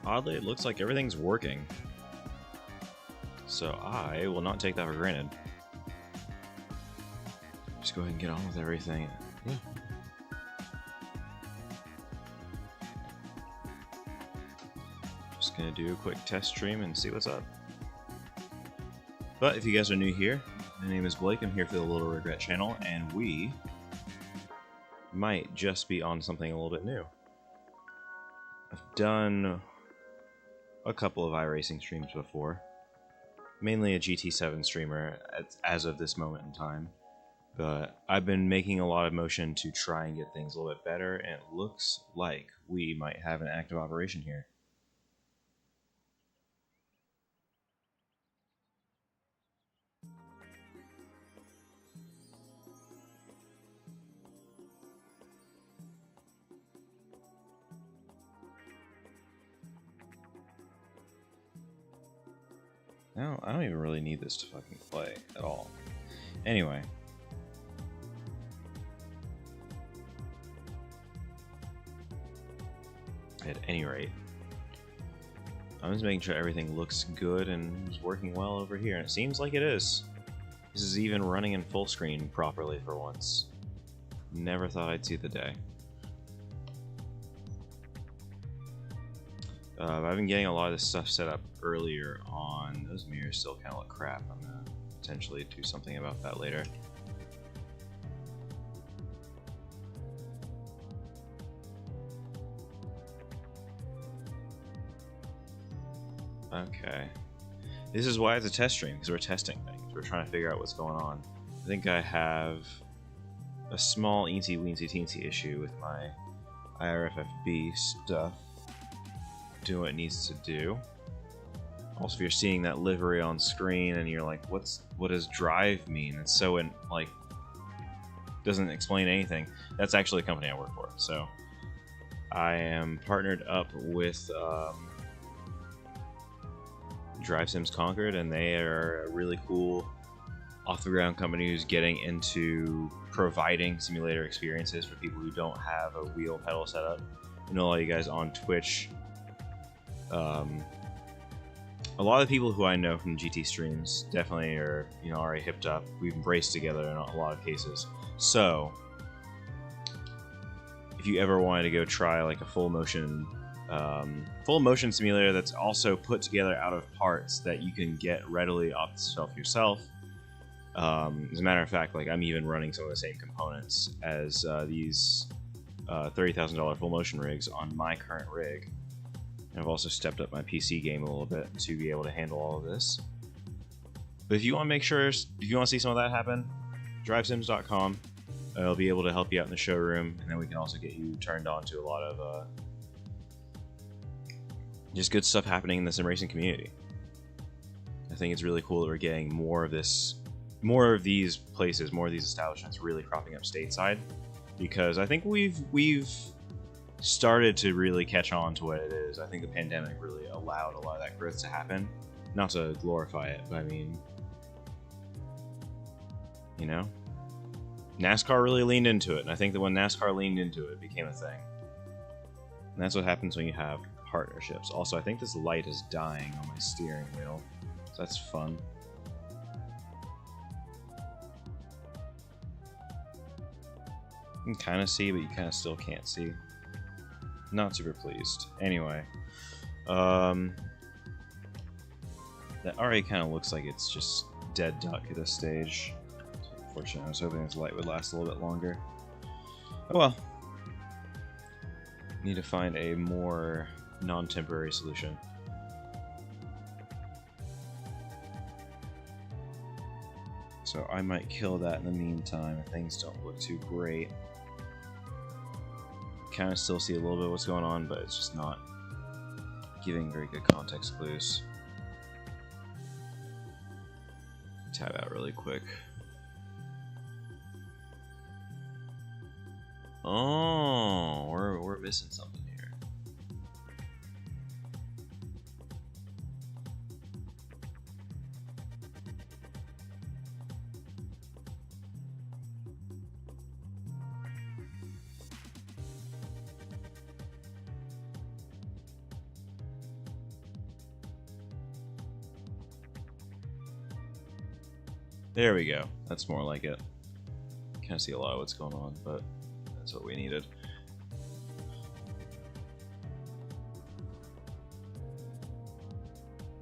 oddly, it looks like everything's working. So I will not take that for granted. Just go ahead and get on with everything. Yeah. Just gonna do a quick test stream and see what's up. But if you guys are new here, my name is Blake. I'm here for the Little Regret channel, and we might just be on something a little bit new. I've done a couple of iRacing streams before, mainly a GT7 streamer as of this moment in time, but I've been making a lot of motion to try and get things a little bit better, and it looks like we might have an active operation here. No, I don't even really need this to fucking play at all. Anyway. At any rate, I'm just making sure everything looks good and is working well over here, and it seems like it is. This is even running in full screen properly for once. Never thought I'd see the day. I've been getting a lot of this stuff set up earlier on. Those mirrors still kind of look crap. I'm going to potentially do something about that later. Okay. This is why it's a test stream, because we're testing things. We're trying to figure out what's going on. I think I have a small eensy-weensy-teensy issue with my IRFFB stuff. Doing what it needs to do. Also, if you're seeing that livery on screen and you're like, what does drive mean? It's so doesn't explain anything. That's actually a company I work for. So I am partnered up with Drive Sims Concord, and they are a really cool off-the-ground company who's getting into providing simulator experiences for people who don't have a wheel pedal setup. I know a lot of you guys on Twitch. A lot of the people who I know from GT streams definitely are, already hipped up. We've embraced together in a lot of cases. So, if you ever wanted to go try like a full motion simulator that's also put together out of parts that you can get readily off the shelf yourself. As a matter of fact, like I'm even running some of the same components as these $30,000 full motion rigs on my current rig. I've also stepped up my PC game a little bit to be able to handle all of this. But if you want to see some of that happen, drivesims.com. I'll be able to help you out in the showroom, and then we can also get you turned on to a lot of just good stuff happening in the sim racing community. I think it's really cool that we're getting more of these places, more of these establishments really cropping up stateside, because I think we've started to really catch on to what it is. I think the pandemic really allowed a lot of that growth to happen. Not to glorify it, but I mean, NASCAR really leaned into it, and I think that when NASCAR leaned into it, it became a thing. And that's what happens when you have partnerships. Also, I think this light is dying on my steering wheel, so that's fun. You can kind of see, but you kind of still can't see. Not super pleased. Anyway, that already kind of looks like it's just dead duck at this stage. Unfortunately, I was hoping this light would last a little bit longer. Oh well. Need to find a more non-temporary solution. So I might kill that in the meantime if things don't look too great. Kind of still see a little bit of what's going on, but it's just not giving very good context clues. Tab out really quick. Oh, we're missing something here. There we go. That's more like it. Can't see a lot of what's going on, but that's what we needed.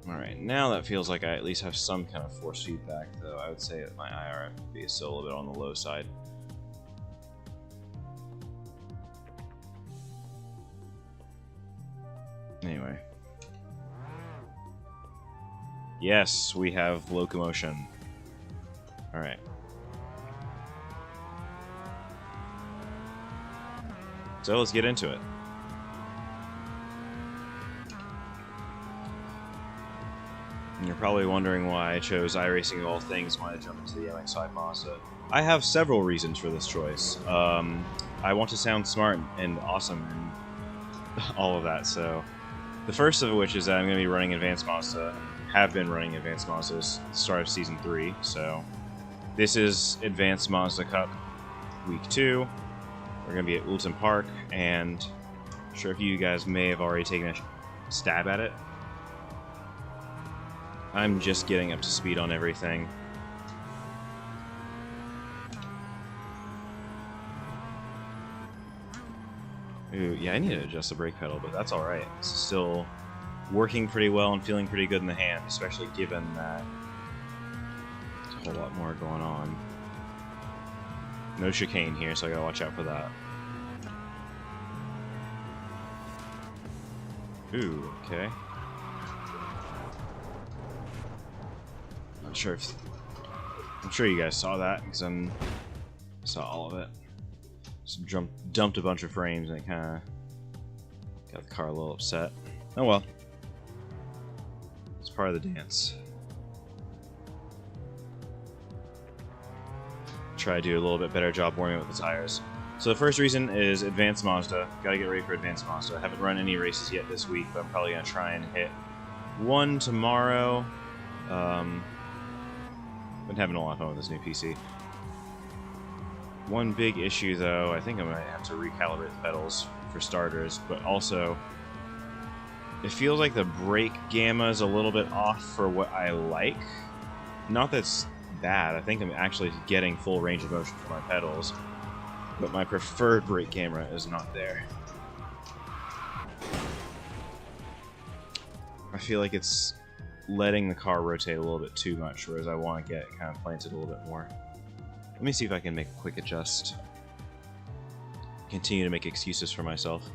Alright, now that feels like I at least have some kind of force feedback, though I would say that my IRFB is still a little bit on the low side. Anyway. Yes, we have locomotion. Alright. So let's get into it. And you're probably wondering why I chose iRacing of all things when I jumped into the MX-5 Mazda. I have several reasons for this choice. I want to sound smart and awesome and all of that, so... The first of which is that I'm going to be running Advanced Mazda. Have been running Advanced Mazda since the start of Season 3, so... This is Advanced Mazda Cup Week 2. We're going to be at Oulton Park, and I'm sure if you guys may have already taken a stab at it. I'm just getting up to speed on everything. Ooh, yeah, I need to adjust the brake pedal, but that's alright. It's still working pretty well and feeling pretty good in the hand, especially given that there's a whole lot more going on. No chicane here, so I gotta watch out for that. Ooh, okay. I'm sure you guys saw that, because I saw all of it. Just dumped a bunch of frames, and it kind of got the car a little upset. Oh well. It's part of the dance. Try to do a little bit better job warming up with the tires. So the first reason is Advanced Mazda. Gotta get ready for Advanced Mazda. I haven't run any races yet this week, but I'm probably gonna try and hit one tomorrow. Been having a lot of fun with this new PC. One big issue, though, I think I might have to recalibrate the pedals for starters, but also it feels like the brake gamma is a little bit off for what I like. Not that's bad. I think I'm actually getting full range of motion for my pedals, but my preferred brake camera is not there. I feel like it's letting the car rotate a little bit too much, whereas I want to get it kind of planted a little bit more. Let me see if I can make a quick adjust. Continue to make excuses for myself.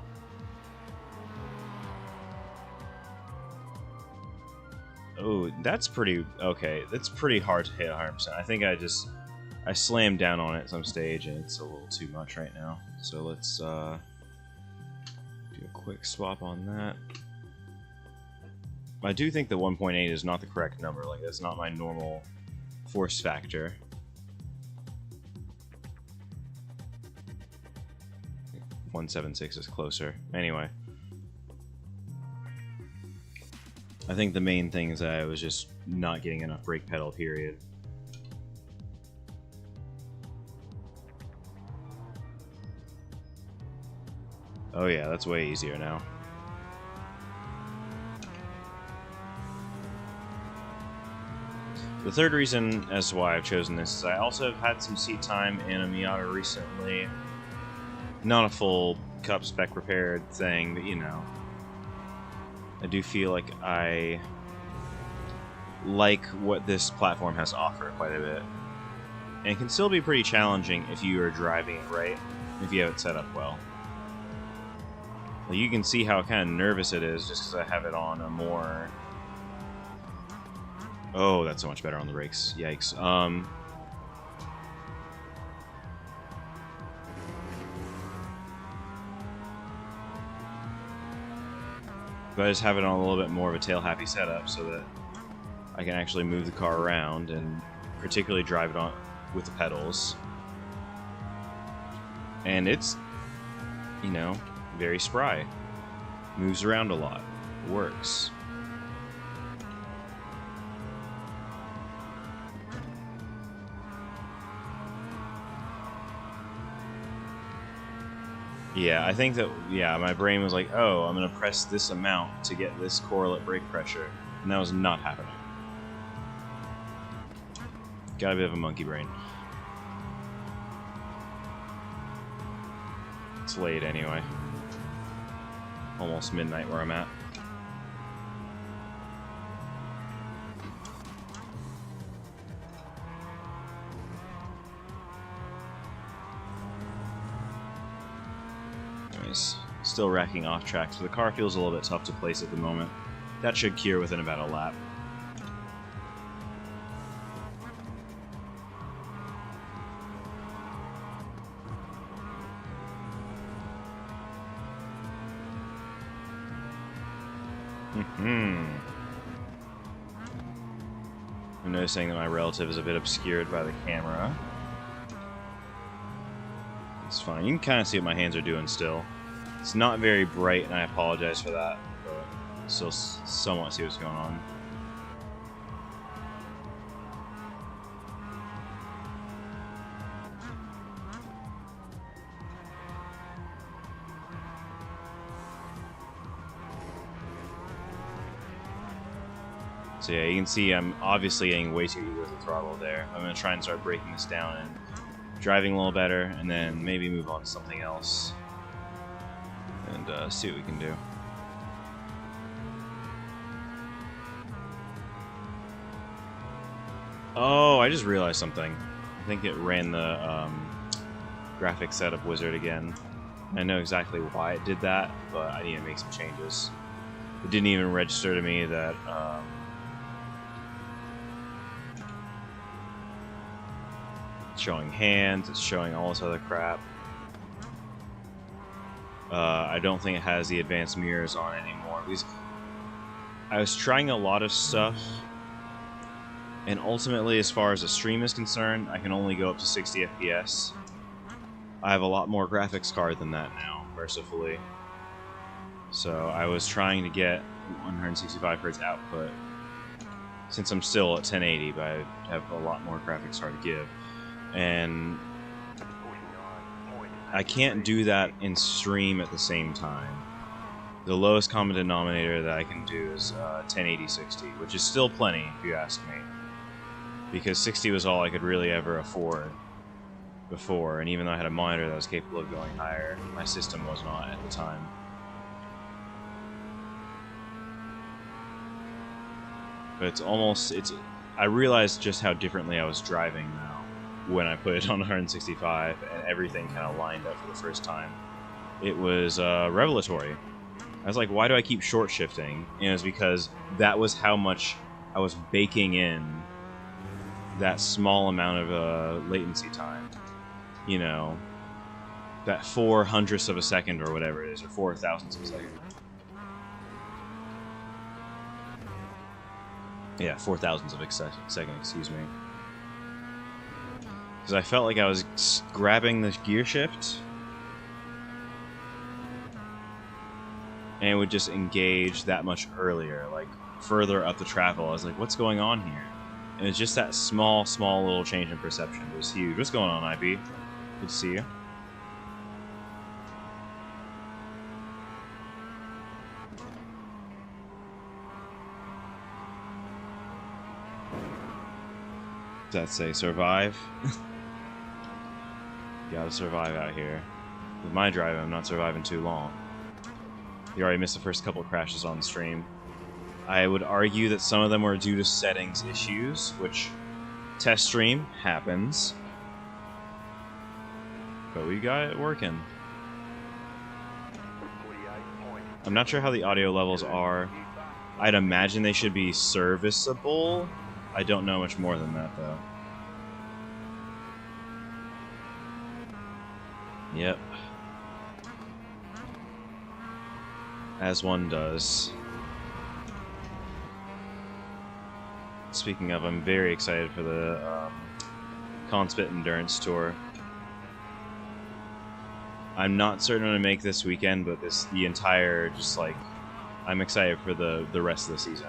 Oh, that's pretty... okay, that's pretty hard to hit 100%. I think I slammed down on it at some stage, and it's a little too much right now. So let's do a quick swap on that. I do think the 1.8 is not the correct number. Like, that's not my normal force factor. 176 is closer. Anyway. I think the main thing is that I was just not getting enough brake pedal, period. Oh yeah, that's way easier now. The third reason as to why I've chosen this is I also have had some seat time in a Miata recently. Not a full cup spec repaired thing, but you know. I do feel like I like what this platform has to offer quite a bit. And it can still be pretty challenging if you are driving it right, if you have it set up well. Well, you can see how kind of nervous it is just because I have it on a more... Oh, that's so much better on the brakes. Yikes. But I just have it on a little bit more of a tail-happy setup so that I can actually move the car around and particularly drive it on with the pedals. And it's, you know, very spry. Moves around a lot. Works. Yeah, I think that, yeah, my brain was like, oh, I'm going to press this amount to get this correlate brake pressure. And that was not happening. Got a bit of a monkey brain. It's late anyway. Almost midnight where I'm at. Anyways, still racking off tracks, but the car feels a little bit tough to place at the moment. That should cure within about a lap. I'm noticing that my relative is a bit obscured by the camera. It's fine. You can kind of see what my hands are doing still. It's not very bright, and I apologize for that, but still somewhat see what's going on. So yeah, you can see I'm obviously getting way too eager with the throttle there. I'm going to try and start breaking this down and driving a little better, and then maybe move on to something else and see what we can do. Oh, I just realized something. I think it ran the graphic setup wizard again. I know exactly why it did that, but I need to make some changes. It didn't even register to me that it's showing hands, it's showing all this other crap. I don't think it has the advanced mirrors on anymore, because I was trying a lot of stuff, and ultimately, as far as the stream is concerned, I can only go up to 60 FPS. I have a lot more graphics card than that now, mercifully. So I was trying to get 165 Hz output, since I'm still at 1080, but I have a lot more graphics card to give. And I can't do that in stream at the same time. The lowest common denominator that I can do is 1080-60, which is still plenty, if you ask me. Because 60 was all I could really ever afford before, and even though I had a monitor that was capable of going higher, my system was not at the time. But I realized just how differently I was driving now when I put it on 165, and everything kind of lined up for the first time. It was revelatory. I was like, why do I keep short shifting? And it was because that was how much I was baking in that small amount of latency time. You know, that 4/100ths of a second or whatever it is, or 4/1000ths of a second. Yeah, 4/1000ths of a second, excuse me. Because I felt like I was grabbing the gear shift, and it would just engage that much earlier, like further up the travel. I was like, what's going on here? And it's just that small little change in perception. It was huge. What's going on, IB? Good to see you. Does that say survive? You gotta survive out here. With my driving, I'm not surviving too long. You already missed the first couple of crashes on the stream. I would argue that some of them were due to settings issues, which test stream happens. But we got it working. I'm not sure how the audio levels are. I'd imagine they should be serviceable. I don't know much more than that, though. Yep. As one does. Speaking of, I'm very excited for the Conspit Endurance Tour. I'm not certain to make this weekend, but the entire, just like, I'm excited for the rest of the season.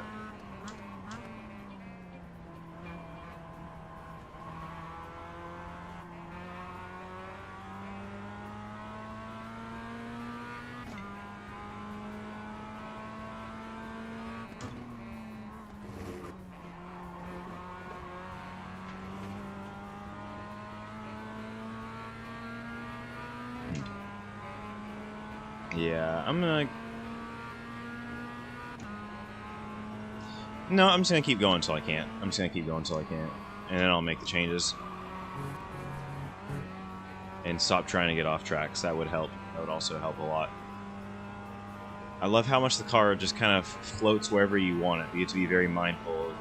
Yeah, I'm gonna... No, I'm just gonna keep going until I can't. I'm just gonna keep going until I can't. And then I'll make the changes. And stop trying to get off tracks. That would help. That would also help a lot. I love how much the car just kind of floats wherever you want it. You have to be very mindful of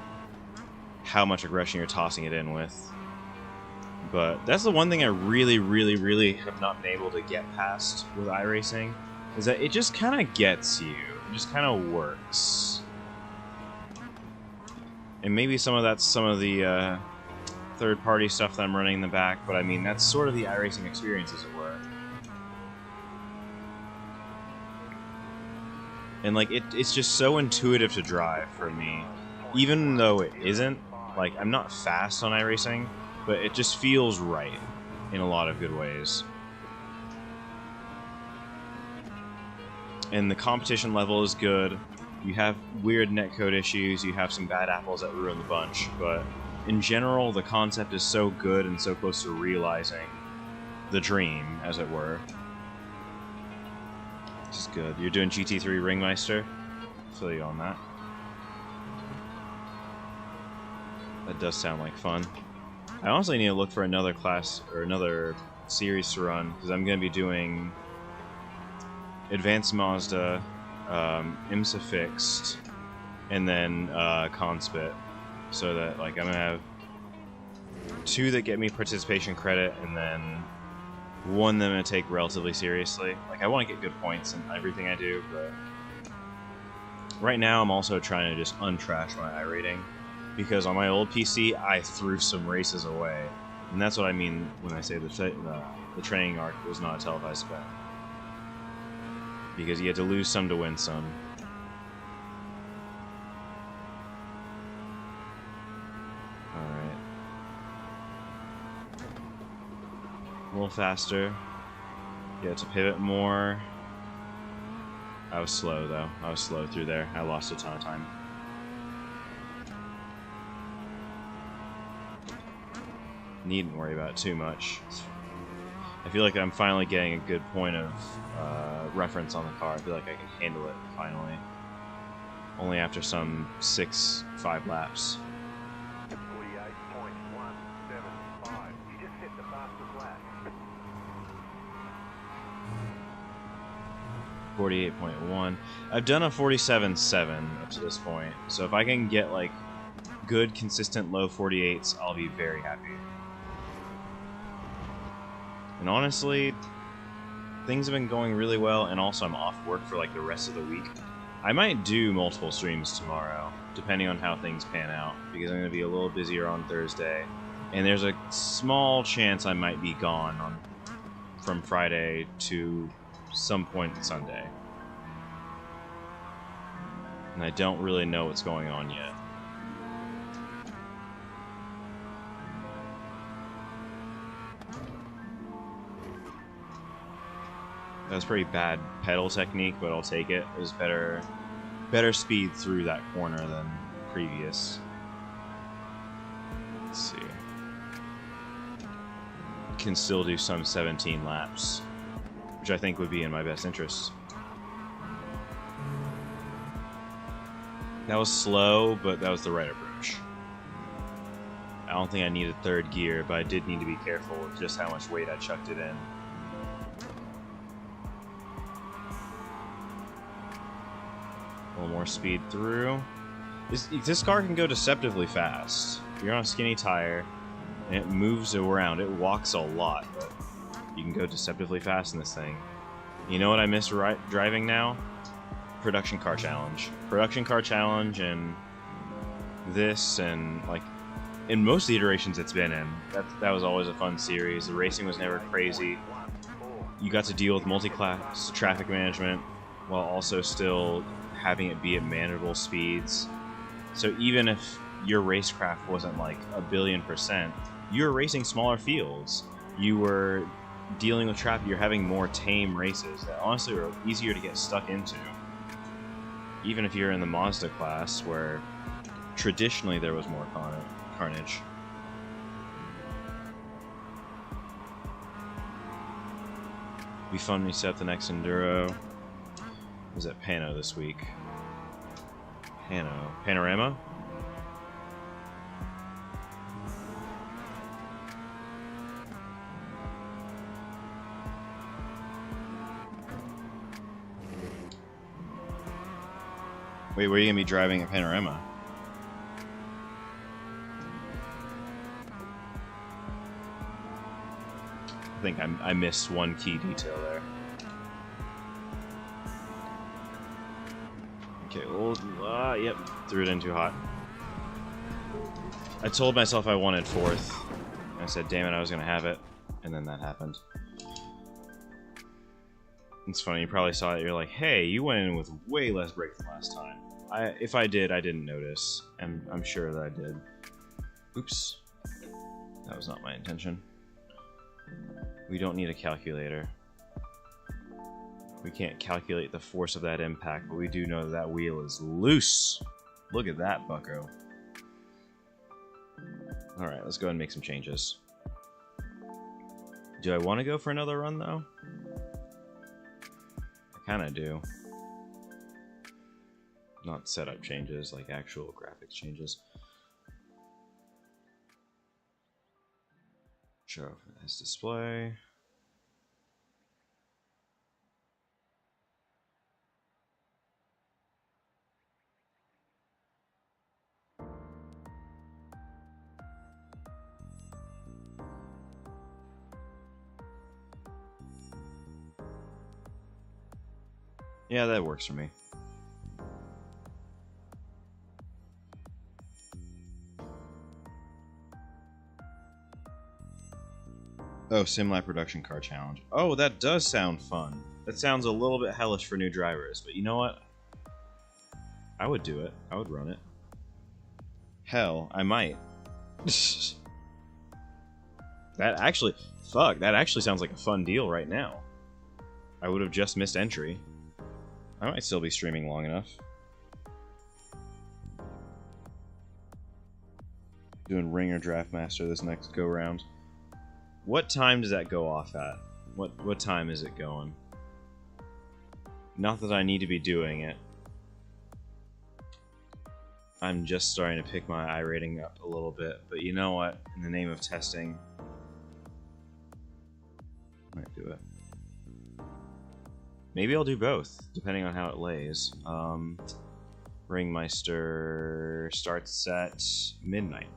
how much aggression you're tossing it in with. But that's the one thing I really have not been able to get past with iRacing, is that it just kind of gets you. It just kind of works. And maybe some of that's some of the third-party stuff that I'm running in the back, but I mean, that's sort of the iRacing experience, as it were. And like, it's just so intuitive to drive for me. Even though it isn't, like, I'm not fast on iRacing, but it just feels right in a lot of good ways. And the competition level is good. You have weird netcode issues, you have some bad apples that ruin the bunch, but in general, the concept is so good and so close to realizing the dream, as it were. Which is good. You're doing GT3 Ringmeister? Feel you on that. That does sound like fun. I honestly need to look for another class, or another series to run, because I'm going to be doing Advanced Mazda, IMSA Fixed, and then Conspit. So that, like, I'm going to have 2 that get me participation credit, and then 1 that I'm going to take relatively seriously. Like, I want to get good points in everything I do, but right now I'm also trying to just untrash my iRating, because on my old PC, I threw some races away. And that's what I mean when I say the training arc was not a televised event. Because you had to lose some to win some. Alright. A little faster. Get to pivot more. I was slow, though. I was slow through there. I lost a ton of time. Needn't worry about it too much. I feel like I'm finally getting a good point of reference on the car. I feel like I can handle it, finally. Only after some 5 laps. 48.175. You just hit the fastest lap. 48.1. I've done a 47.7 up to this point, so if I can get like good, consistent low 48s, I'll be very happy. And honestly, things have been going really well, and also I'm off work for like the rest of the week. I might do multiple streams tomorrow, depending on how things pan out, because I'm going to be a little busier on Thursday, and there's a small chance I might be gone from Friday to some point Sunday. And I don't really know what's going on yet. That was pretty bad pedal technique, but I'll take it. It was better speed through that corner than previous. Let's see. Can still do some 17 laps, which I think would be in my best interest. That was slow, but that was the right approach. I don't think I needed third gear, but I did need to be careful with just how much weight I chucked it in. A little more speed through. This car can go deceptively fast. You're on a skinny tire, and it moves around. It walks a lot, but you can go deceptively fast in this thing. You know what I miss driving now? Production Car Challenge. Production Car Challenge and this, and like in most of the iterations it's been in. That was always a fun series. The racing was never crazy. You got to deal with multi-class traffic management while also still having it be at manageable speeds. So even if your racecraft wasn't like 1,000,000,000%, you were racing smaller fields. You were dealing with traffic. You're having more tame races that honestly are easier to get stuck into. Even if you're in the Mazda class, where traditionally there was more carnage. Be fun when we set up the next Enduro. was at Pano this week. Panorama? Wait, where are you gonna be driving at Panorama? I think I missed one key detail there. Okay, well, yep, threw it in too hot. I told myself I wanted 4th. I said, damn it, I was gonna have it. And then that happened. It's funny, you probably saw it, you're like, hey, you went in with way less break than last time. If I did, I didn't notice. And I'm sure that I did. Oops. That was not my intention. We don't need a calculator. We can't calculate the force of that impact, but we do know that wheel is loose. Look at that, bucko. Alright, let's go ahead and make some changes. Do I want to go for another run, though? I kind of do. Not setup changes, like actual graphics changes. Show for this display. Yeah, that works for me. Oh, SimLab Production Car Challenge. Oh, that does sound fun. That sounds a little bit hellish for new drivers, but you know what? I would do it. I would run it. Hell, I might. That actually... Fuck, that actually sounds like a fun deal right now. I would have just missed entry. I might still be streaming long enough. Doing Ringer Draftmaster this next go-round. What time does that go off at? What time is it going? Not that I need to be doing it. I'm just starting to pick my iRating up a little bit, but you know what? In the name of testing, I might do it. Maybe I'll do both, depending on how it lays. Ringmeister starts at midnight.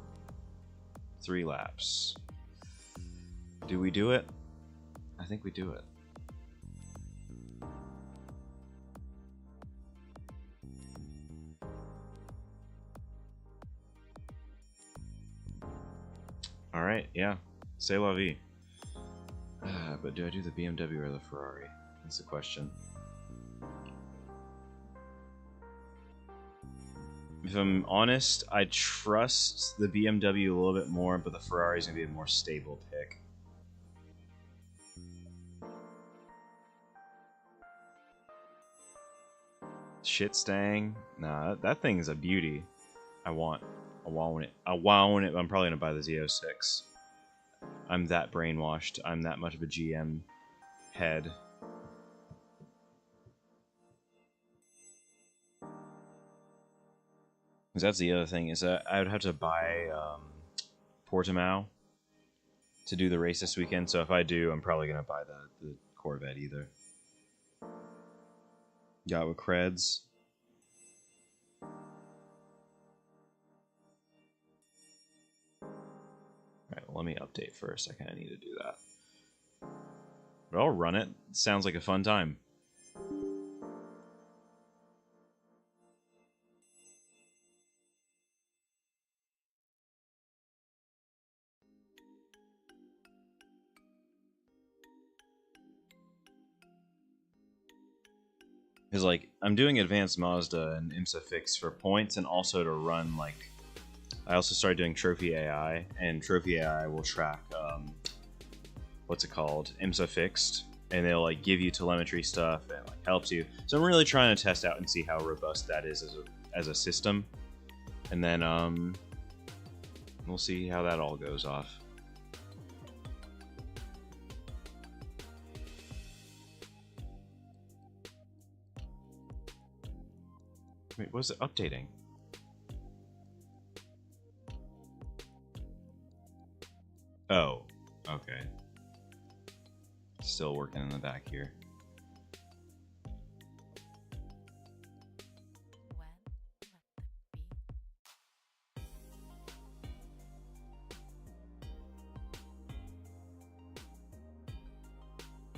3 laps. Do we do it? I think we do it. Alright, yeah. C'est la vie. But do I do the BMW or the Ferrari? That's the question. If I'm honest, I trust the BMW a little bit more, but the Ferrari's gonna be a more stable pick. Shit stang? Nah, that thing is a beauty. I want it. I'm probably gonna buy the Z06. I'm that brainwashed. I'm that much of a GM head. Because that's the other thing, is that I would have to buy Portimao to do the race this weekend, so if I do, I'm probably going to buy the Corvette either. Got with creds. Alright, well, let me update first. I kind of need to do that. But I'll run it. Sounds like a fun time. Because, like, I'm doing Advanced Mazda and IMSA Fix for points and also to run, like... I also started doing Trophy AI, and Trophy AI will track, what's it called? IMSA Fixed. And they'll, like, give you telemetry stuff and, like, helps you. So I'm really trying to test out and see how robust that is as a system. And then, we'll see how that all goes off. Wait, was it updating? Oh, okay. Still working in the back here.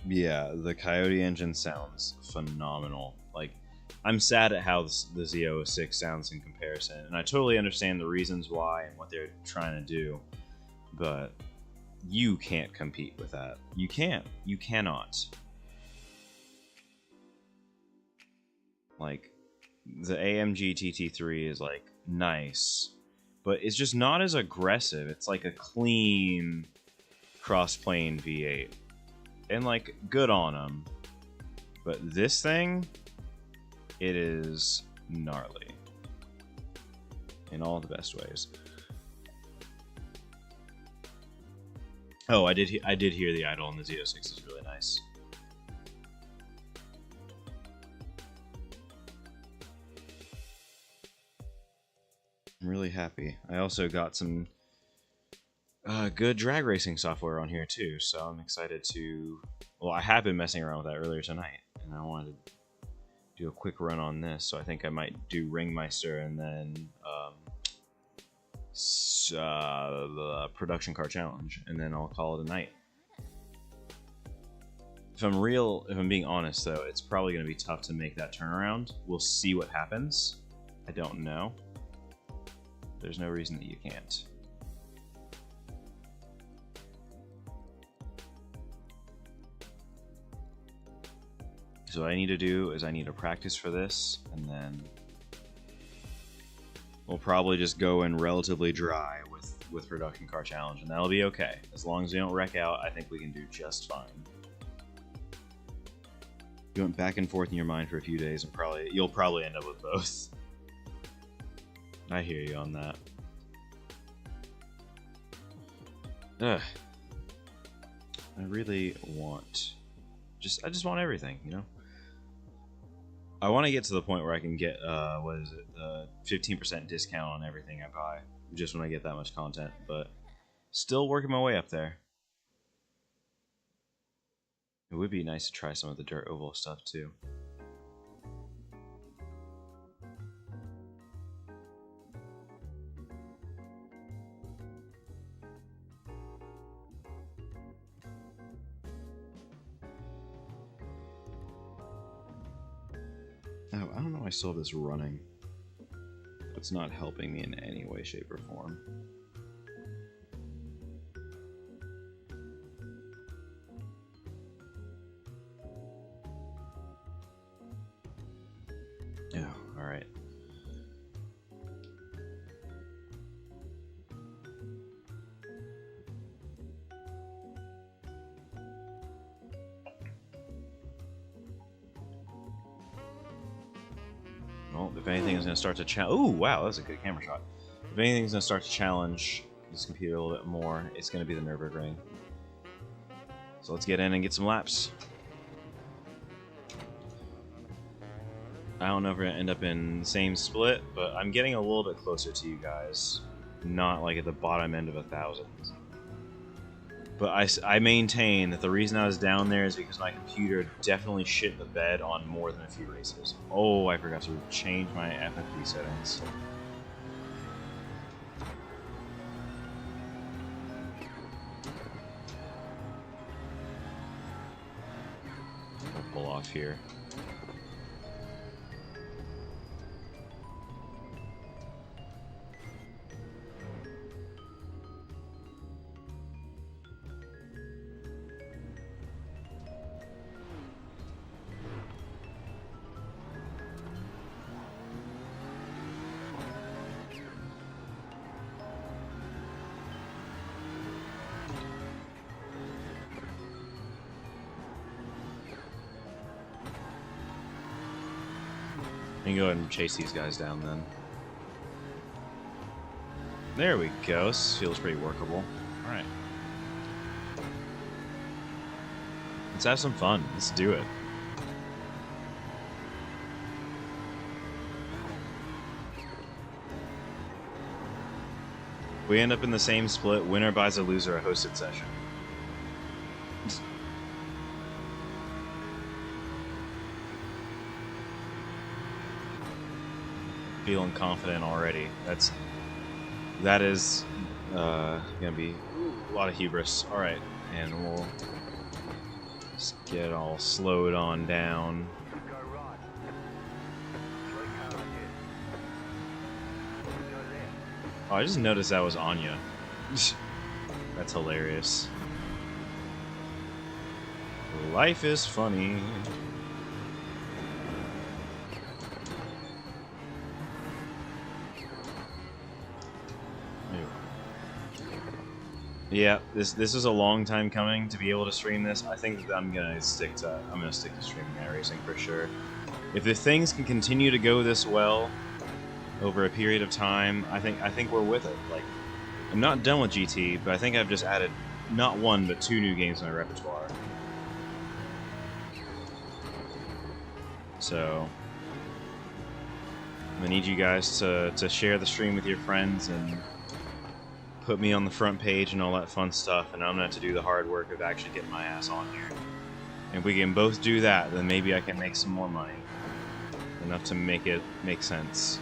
Yeah, the Coyote engine sounds phenomenal. Like, I'm sad at how the Z06 sounds in comparison, and I totally understand the reasons why and what they're trying to do, but you can't compete with that. You can't. You cannot. Like, the AMG TT3 is, like, nice, but it's just not as aggressive. It's like a clean cross-plane V8. And, like, good on them. But this thing, it is gnarly. In all the best ways. Oh, I did hear the idle on the Z06 is really nice. I'm really happy. I also got some good drag racing software on here too, so I'm excited to... Well, I have been messing around with that earlier tonight, and I wanted to do a quick run on this, so I think I might do Ringmeister and then the Production Car Challenge, and then I'll call it a night. If I'm being honest though, it's probably going to be tough to make that turnaround. We'll see what happens. I don't know. There's no reason that you can't. So what I need to do is I need to practice for this, and then we'll probably just go in relatively dry with Production Car Challenge, and that'll be okay. As long as we don't wreck out, I think we can do just fine. You went back and forth in your mind for a few days, and you'll probably end up with both. I hear you on that. Ugh. I really want... I just want everything, you know? I want to get to the point where I can get, 15% discount on everything I buy, just when I get that much content, but still working my way up there. It would be nice to try some of the Dirt Oval stuff, too. Oh, I don't know, I still have this running. It's not helping me in any way, shape, or form. Yeah, alright. Well, if anything is going to start to challenge... Ooh, wow, that's a good camera shot. If anything's going to start to challenge this computer a little bit more, it's going to be the Nürburgring. So let's get in and get some laps. I don't know if we're going to end up in the same split, but I'm getting a little bit closer to you guys. Not like at the bottom end of 1,000. But I maintain that the reason I was down there is because my computer definitely shit the bed on more than a few races. Oh, I forgot to change my FFP settings. I'll pull off here. I can go ahead and chase these guys down then. There we go. This feels pretty workable. Alright. Let's have some fun. Let's do it. We end up in the same split. Winner buys a loser a hosted session. Feeling confident already. That is gonna be a lot of hubris. All right, and we'll just get all slowed on down. Should go right. Straight car ahead. Go left. Oh, I just noticed that was Anya. That's hilarious. Life is funny. Yeah, this is a long time coming to be able to stream this. I think I'm gonna stick to streaming iRacing for sure. If the things can continue to go this well over a period of time, I think we're with it. Like, I'm not done with GT, but I think I've just added not one but 2 new games to my repertoire. So I need you guys to share the stream with your friends and put me on the front page and all that fun stuff, and I'm gonna have to do the hard work of actually getting my ass on here. And if we can both do that, then maybe I can make some more money. Enough to make it make sense.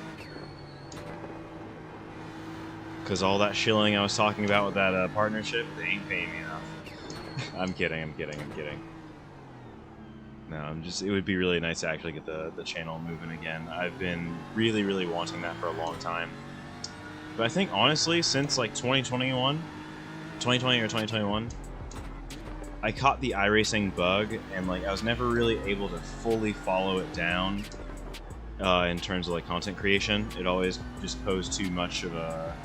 Because all that shilling I was talking about with that partnership, they ain't paying me enough. I'm kidding. No, it would be really nice to actually get the channel moving again. I've been really, really wanting that for a long time. But I think, honestly, since, like, 2020 or 2021, I caught the iRacing bug, and, like, I was never really able to fully follow it down in terms of, like, content creation. It always just posed too much of a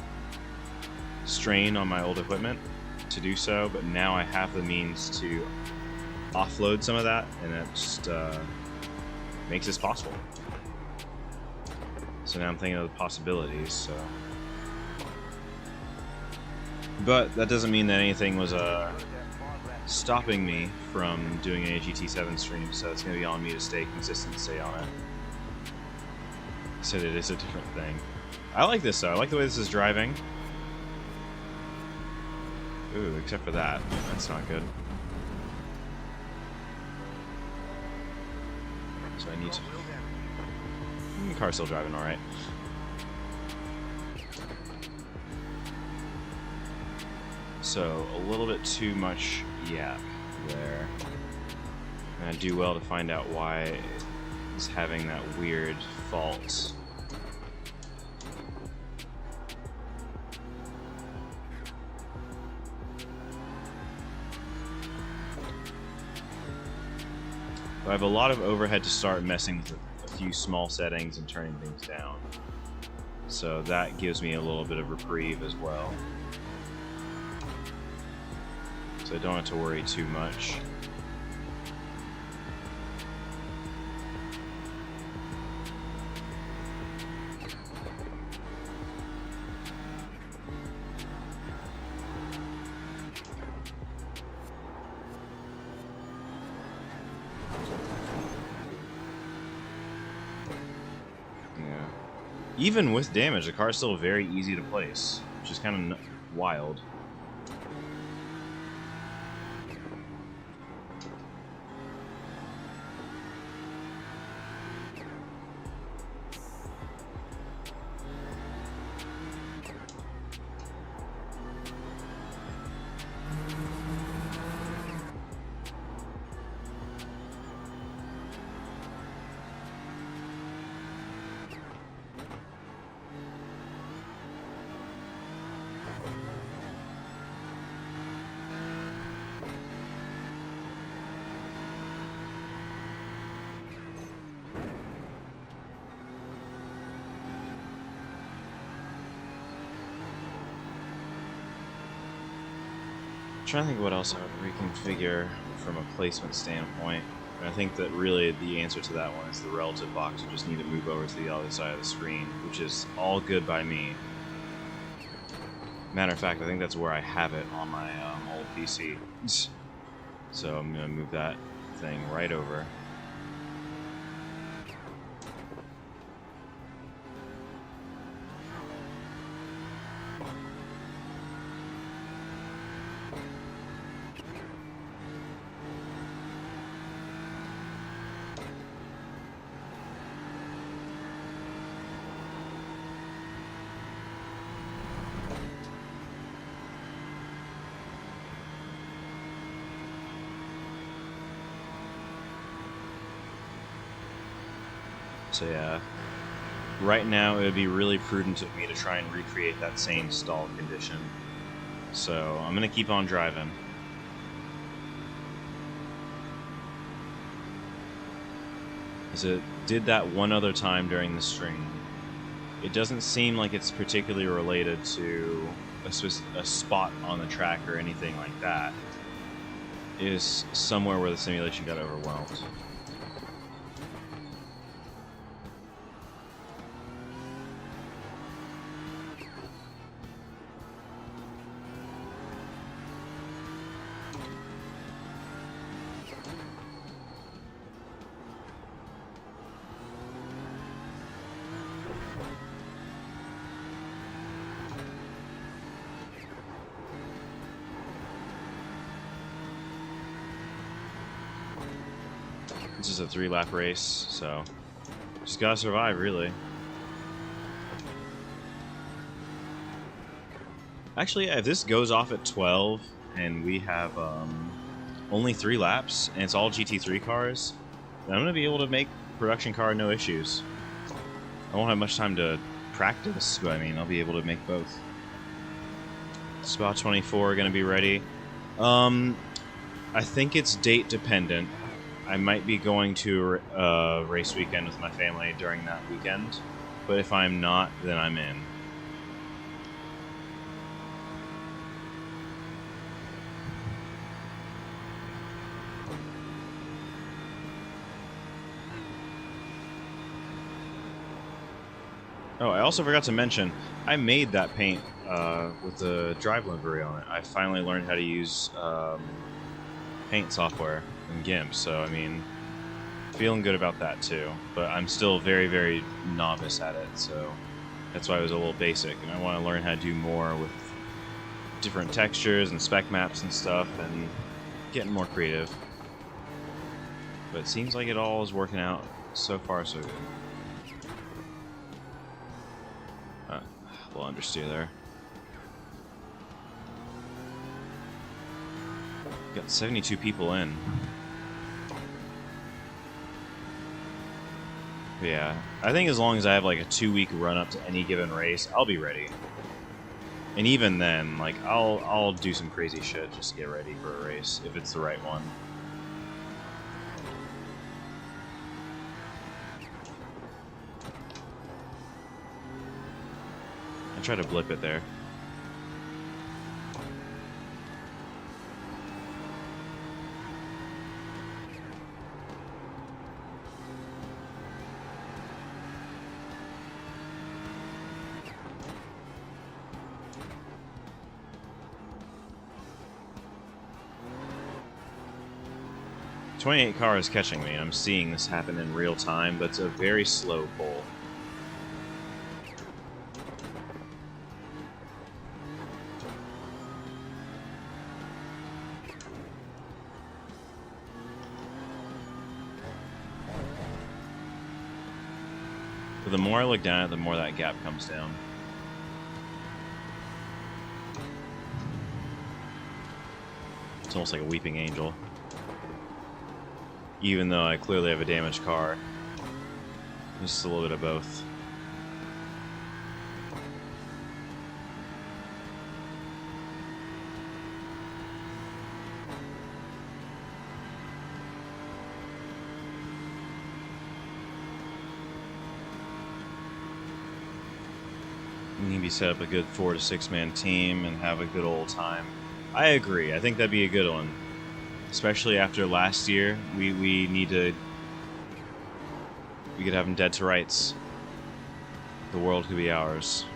strain on my old equipment to do so, but now I have the means to offload some of that, and that just makes this possible. So now I'm thinking of the possibilities, so... But that doesn't mean that anything was stopping me from doing any GT7 streams, so it's going to be on me to stay consistent and stay on it. So it is a different thing. I like this though, I like the way this is driving. Ooh, except for that. That's not good. So I need to... The car's still driving alright. So, a little bit too much yap there. And I do well to find out why it's having that weird fault. I have a lot of overhead to start messing with a few small settings and turning things down. So that gives me a little bit of reprieve as well. So I don't have to worry too much. Yeah. Even with damage, the car's still very easy to place, which is kind of wild. Trying to think what else I would reconfigure from a placement standpoint. And I think that really the answer to that one is the relative box. You just need to move over to the other side of the screen, which is all good by me. Matter of fact, I think that's where I have it on my old PC. So I'm going to move that thing right over. So yeah, right now it would be really prudent of me to try and recreate that same stall condition. So I'm gonna keep on driving. As it did that one other time during the stream. It doesn't seem like it's particularly related to a spot on the track or anything like that. It is somewhere where the simulation got overwhelmed. This is a 3-lap race, so just gotta survive, really. Actually, if this goes off at 12 and we have only 3 laps and it's all GT3 cars, then I'm gonna be able to make production car no issues. I won't have much time to practice, but I mean, I'll be able to make both. Spot 24 gonna be ready. I think it's date dependent. I might be going to a race weekend with my family during that weekend, but if I'm not, then I'm in. Oh, I also forgot to mention, I made that paint with the drive livery on it. I finally learned how to use paint software in GIMP, so I mean, feeling good about that too. But I'm still very, very novice at it, so that's why it was a little basic, and I want to learn how to do more with different textures and spec maps and stuff, and getting more creative. But it seems like it all is working out so far, so good. A little understeer there. Got 72 people in. Yeah, I think as long as I have like a 2-week run up to any given race, I'll be ready. And even then, like I'll do some crazy shit just to get ready for a race if it's the right one. I try to blip it there. .28 car is catching me. I'm seeing this happen in real time, but it's a very slow pull. But the more I look down at it, the more that gap comes down. It's almost like a weeping angel. Even though I clearly have a damaged car. Just a little bit of both. Maybe set up a good 4 to 6 man team and have a good old time. I agree. I think that'd be a good one. Especially after last year, we need to... We could have them dead to rights. The world could be ours.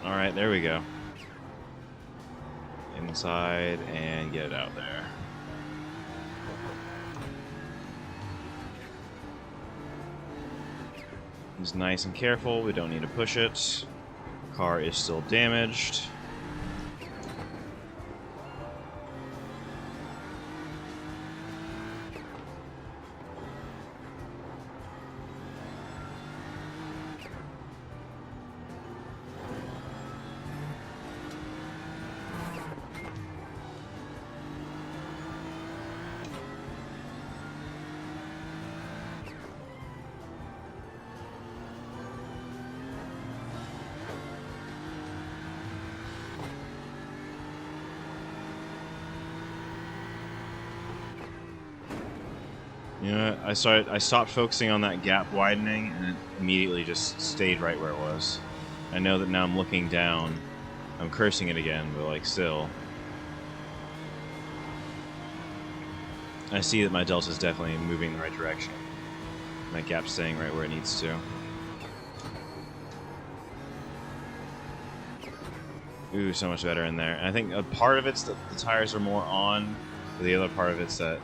Alright, there we go. inside and get it out there. He's nice and careful. We don't need to push it. Car is still damaged. You know what? I stopped focusing on that gap widening, and it immediately just stayed right where it was. I know that now I'm looking down. I'm cursing it again, but like still. I see that my delta is definitely moving in the right direction. My gap's staying right where it needs to. Ooh, so much better in there. And I think a part of it's that the tires are more on, but the other part of it's that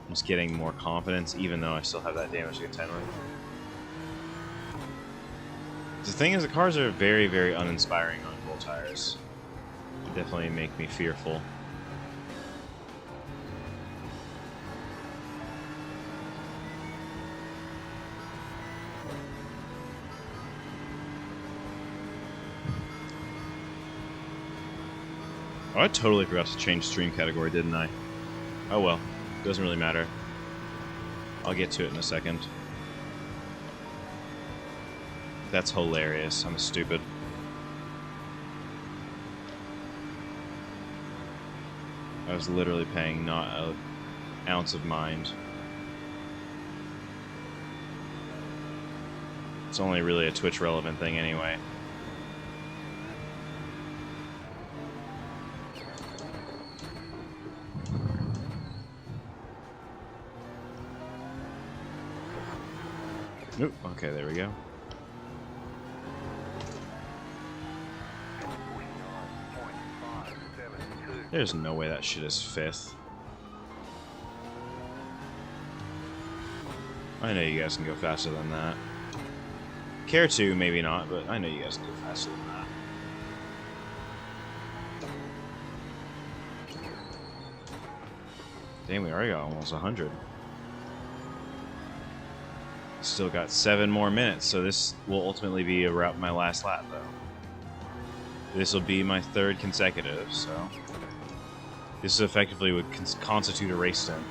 I'm just getting more confidence, even though I still have that damage to contend with. The thing is, the cars are very, very uninspiring on full tires. They definitely make me fearful. Oh, I totally forgot to change stream category, didn't I? Oh well. Doesn't really matter. I'll get to it in a second. That's hilarious. I'm stupid. I was literally paying not an ounce of mind. It's only really a Twitch relevant thing anyway. Nope. Okay, there we go. There's no way that shit is fifth. I know you guys can go faster than that. Care to, maybe not, but I know you guys can go faster than that. Damn, we already got almost 100. Still got 7 more minutes, so this will ultimately be about my last lap, though. This will be my 3rd consecutive, so this effectively would constitute a race stint.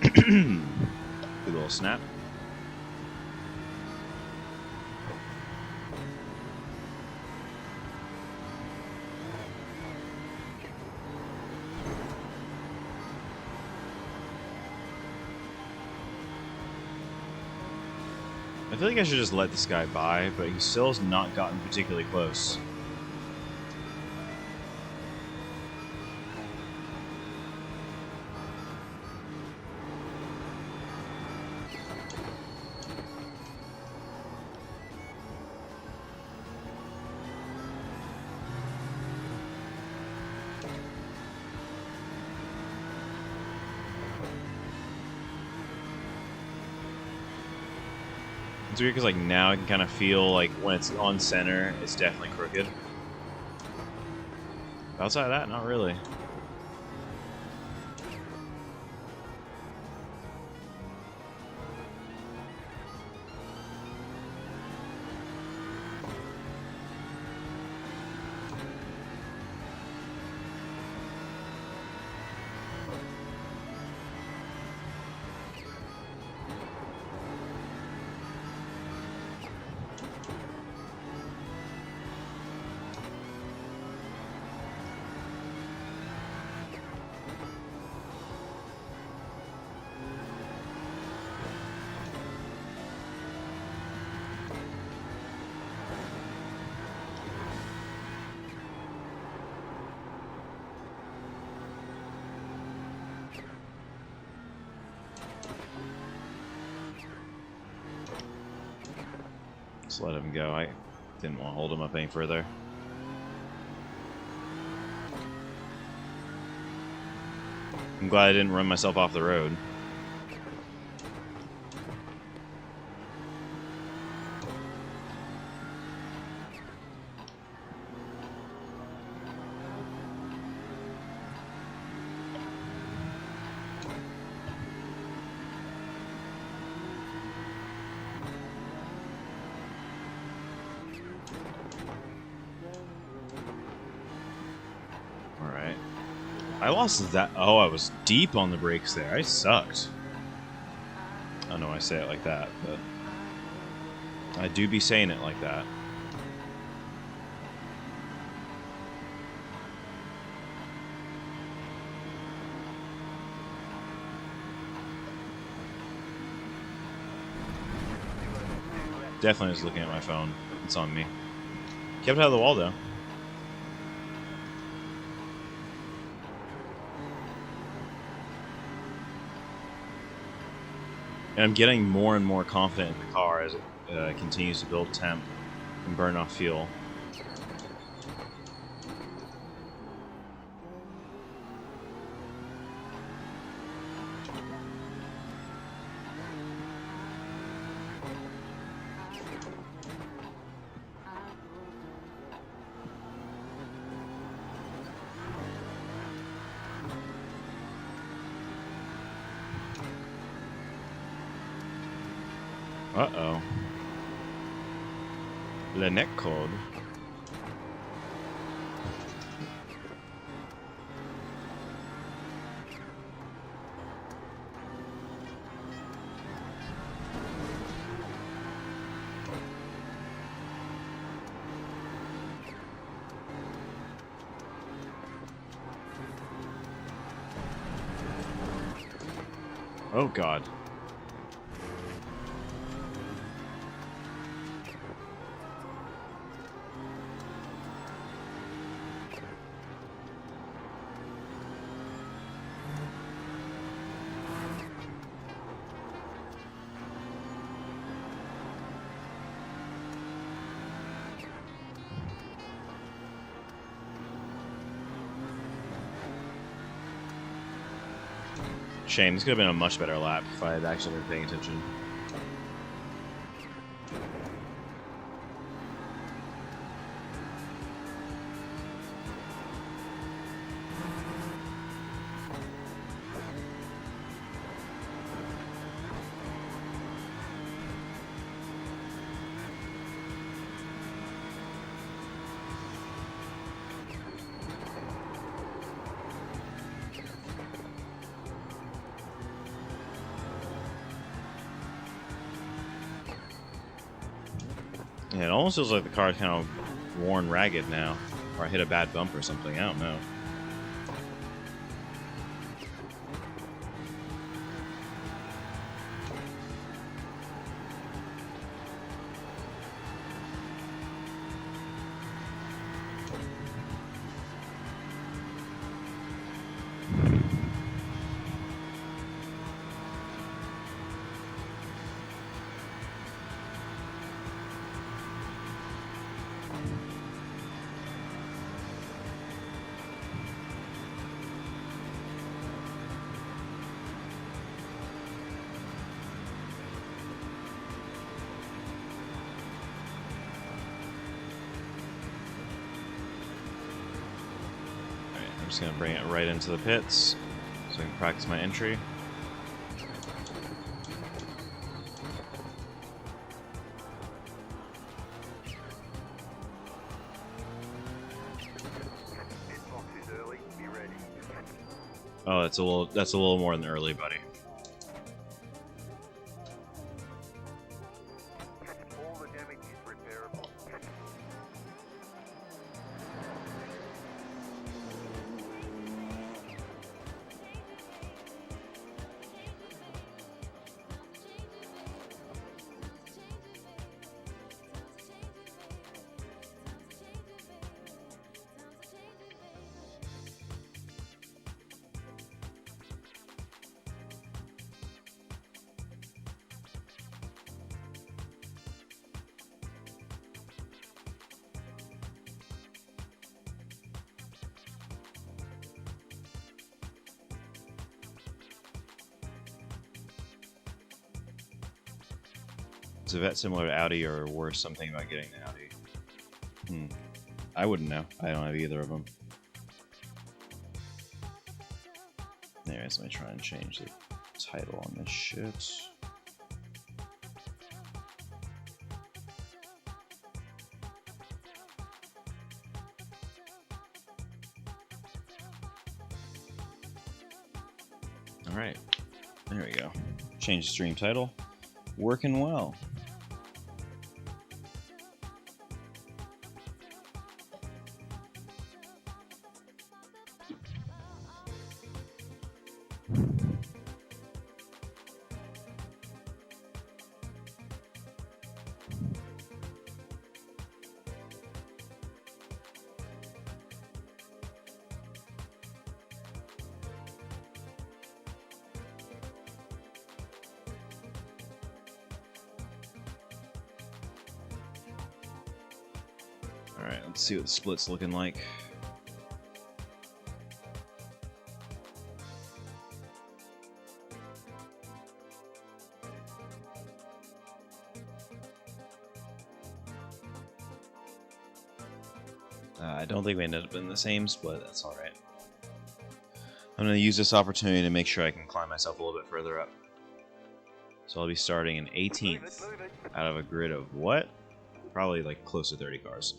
Good little snap. I feel like I should just let this guy by, but he still has not gotten particularly close. It's weird because like now I can kind of feel like when it's on center, it's definitely crooked. Outside of that, not really. Just let him go. I didn't want to hold him up any further. I'm glad I didn't run myself off the road. Alright. I lost that. Oh, I was deep on the brakes there. I sucked. I don't know why I say it like that, but I do be saying it like that. Definitely was looking at my phone. It's on me. Kept it out of the wall, though. And I'm getting more and more confident in the car as it continues to build temp and burn off fuel. Uh-oh. Le neck code. Oh, God. Shame. This could have been a much better lap if I had actually been paying attention. Yeah, it almost feels like the car's kind of worn ragged now. Or I hit a bad bump or something. I don't know. I'm just going to bring it right into the pits so I can practice my entry. Hitbox is early. Be ready. Oh, that's a little more than early, buddy. All the damage is repairable. Is Yvette similar to Audi or worse? Something about getting the Audi. I wouldn't know. I don't have either of them. Anyways, let me try and change the title on this shit. Alright, there we go. Change the stream title. Working well. Alright, let's see what the split's looking like. I don't think we ended up in the same split, that's alright. I'm going to use this opportunity to make sure I can climb myself a little bit further up. So I'll be starting in 18th out of a grid of what? Probably like close to 30 cars.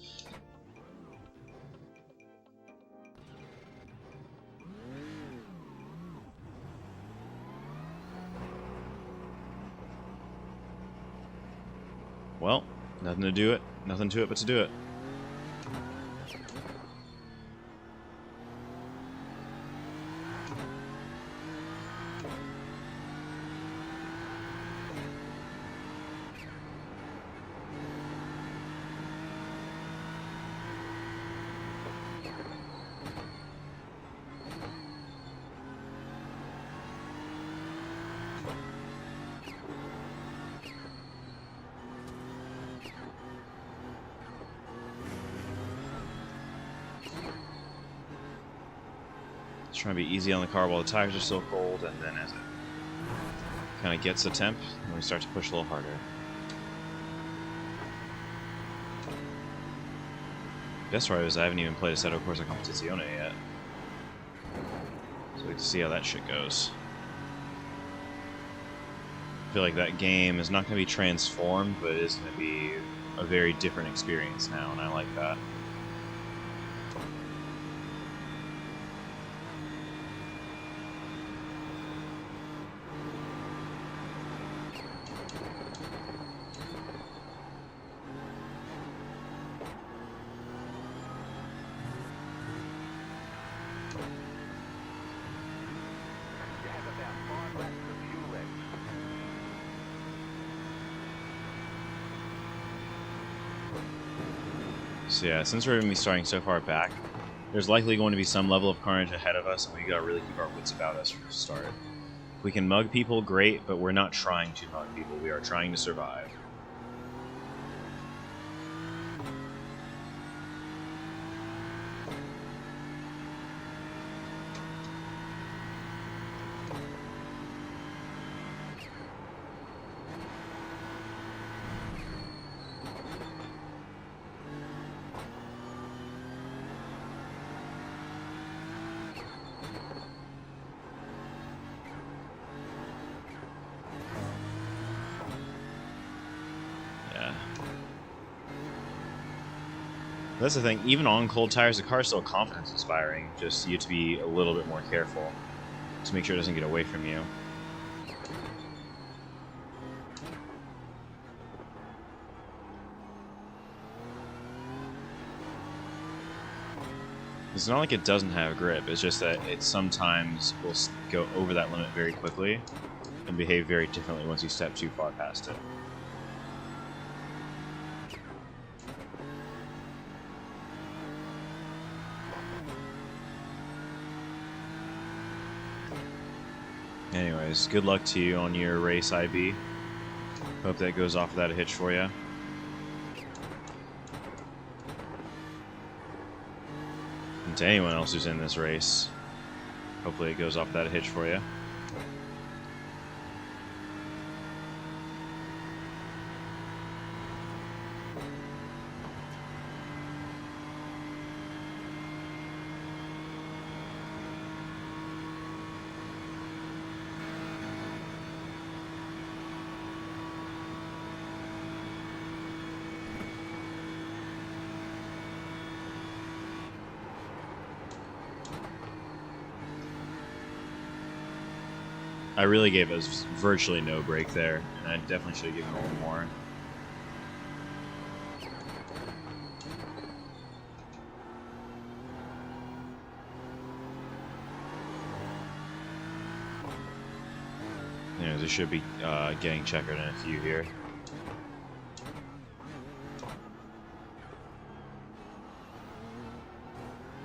Well, nothing to do it. Nothing to it but to do it. Trying to be easy on the car while the tires are still cold, and then as it kind of gets the temp, then we start to push a little harder. Best part is I haven't even played Assetto Corsa Competizione yet, so we can see how that shit goes. I feel like that game is not going to be transformed, but it is going to be a very different experience now, and I like that. So yeah, since we're going to be starting so far back, there's likely going to be some level of carnage ahead of us, and we gotta really keep our wits about us from the start. If we can mug people, great, but we're not trying to mug people, we are trying to survive. That's the thing, even on cold tires, the car is still confidence inspiring, just you have to be a little bit more careful to make sure it doesn't get away from you. It's not like it doesn't have grip, it's just that it sometimes will go over that limit very quickly and behave very differently once you step too far past it. Anyways, good luck to you on your race, IB. Hope that goes off without a hitch for you. And to anyone else who's in this race, hopefully it goes off without a hitch for you. I really gave us virtually no break there, and I definitely should have given a little more. There should be getting checkered in a few here.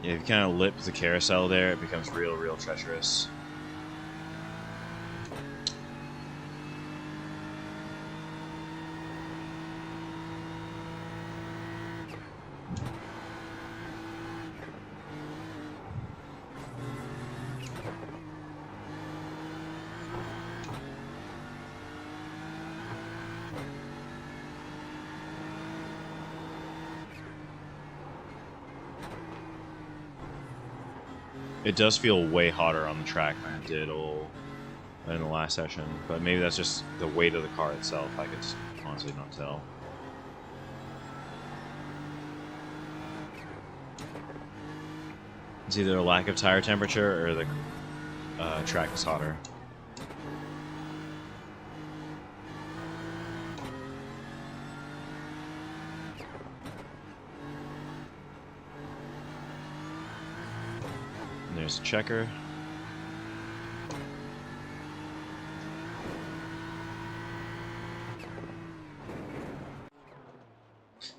Yeah, if you kind of lip the carousel there, it becomes real treacherous. It does feel way hotter on the track than it did in the last session, but maybe that's just the weight of the car itself. I could just honestly not tell. It's either a lack of tire temperature or the track is hotter. There's a checker.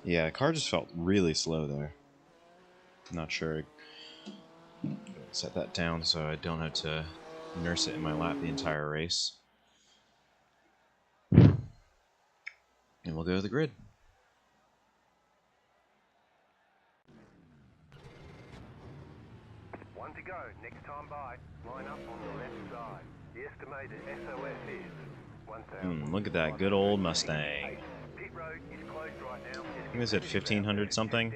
Yeah, the car just felt really slow there. Not sure. Set that down so I don't have to nurse it in my lap the entire race. And we'll go to the grid. One to go. Next time by. Line up on the left side. The estimated SOS is 1,000. Look at that good old Mustang. Pit road is closed right now. I think they said 1,500 something,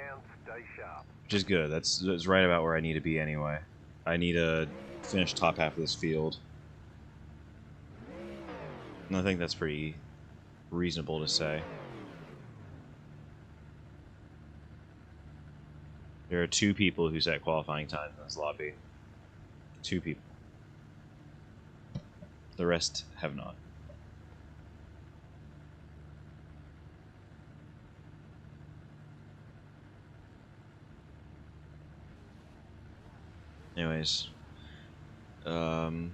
which is good. That's right about where I need to be anyway. I need to finish top half of this field. And I think that's pretty reasonable to say. There are 2 people who set qualifying time in this lobby. 2 people. The rest have not. Anyways, let's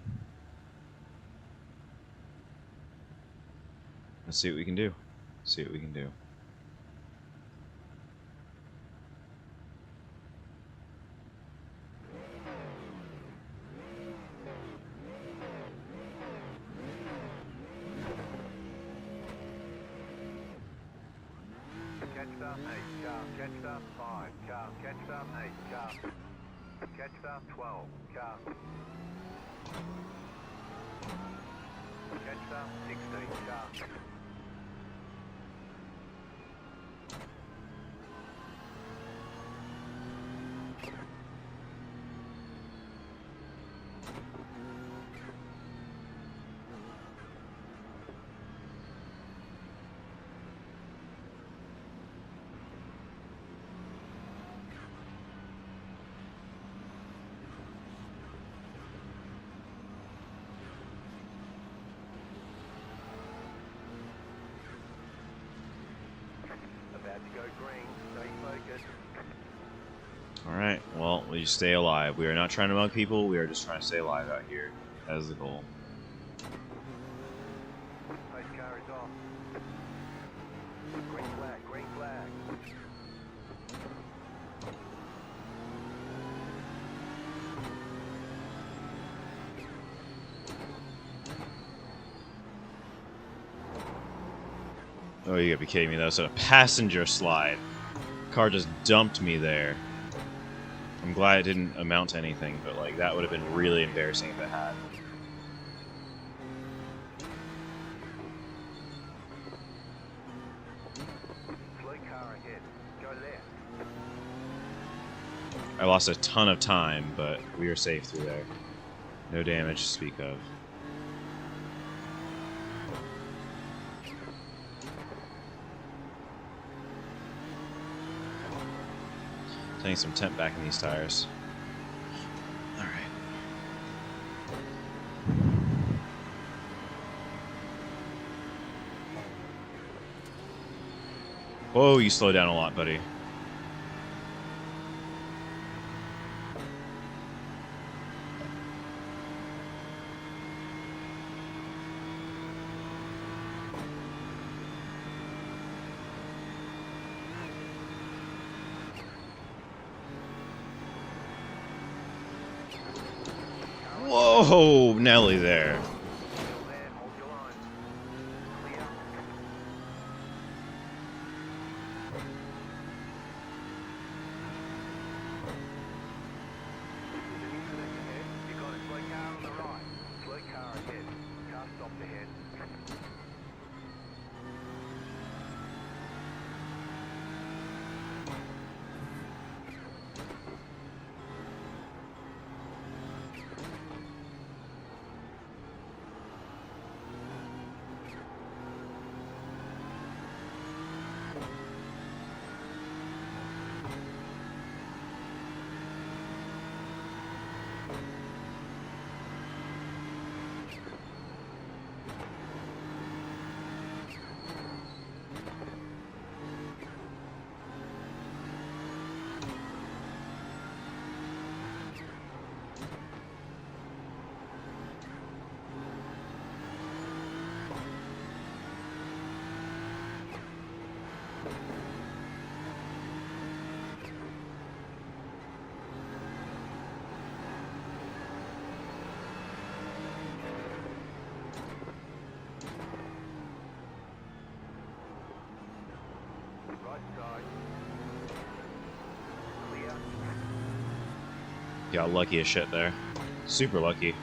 see what we can do. See what we can do. Catched up 8 car. Catched up 5 car. Catched up 8 car. Catched up 12 car. Catched up 16 car. About to go green. Stay focused. Alright, well, we just stay alive. We are not trying to mug people, we are just trying to stay alive out here. That is the goal. Pace car is off. Green flag, green flag. Oh, you gotta be kidding me. That was a passenger slide. Car just dumped me there. I'm glad it didn't amount to anything, but like that would have been really embarrassing if it had. Slow car ahead. Go left. I lost a ton of time, but we were safe through there. No damage to speak of. Taking some temp back in these tires. Alright. Whoa, you slow down a lot, buddy. Whoa, Nelly there. Still there, hold your line. Clear. There's an incident ahead. You got a slow car on the right. Slow car ahead. Car stopped ahead. Right side. Clear. Got lucky as shit there. Super lucky.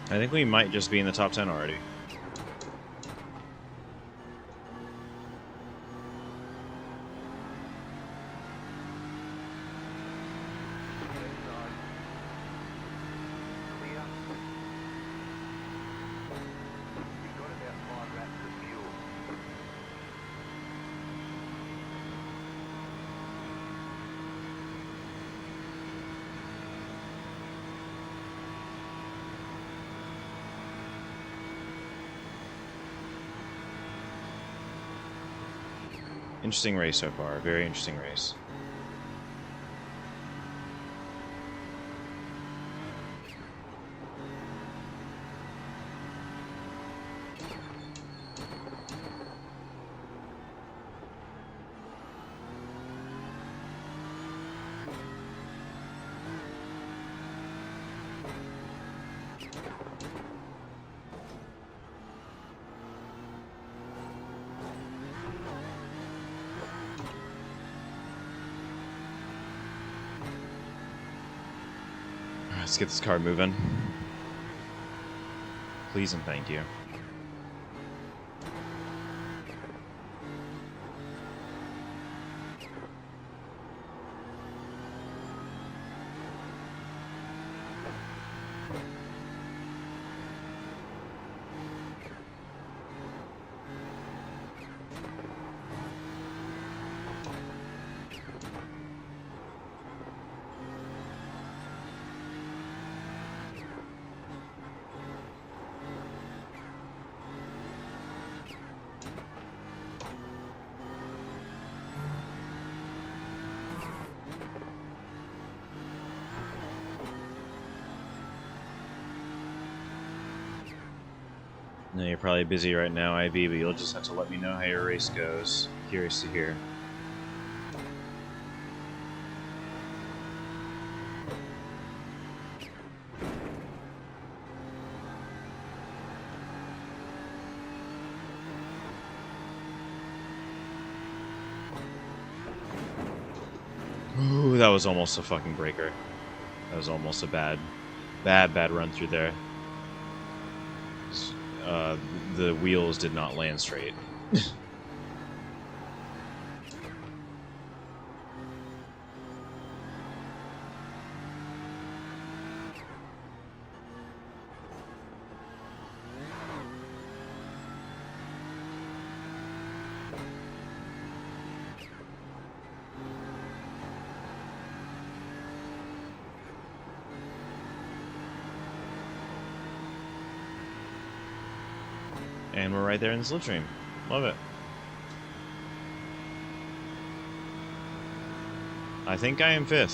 I think we might just be in the top 10 already. Left side. Clear. You've got about 5 laps of fuel. Interesting race so far. Very interesting race. Let's get this car moving. Please and thank you. I know you're probably busy right now, IB, but you'll just have to let me know how your race goes. Curious to hear. Ooh, that was almost a fucking breaker. That was almost a bad run through there. The wheels did not land straight. And we're right there in the slipstream. Love it. I think I am 5th. Right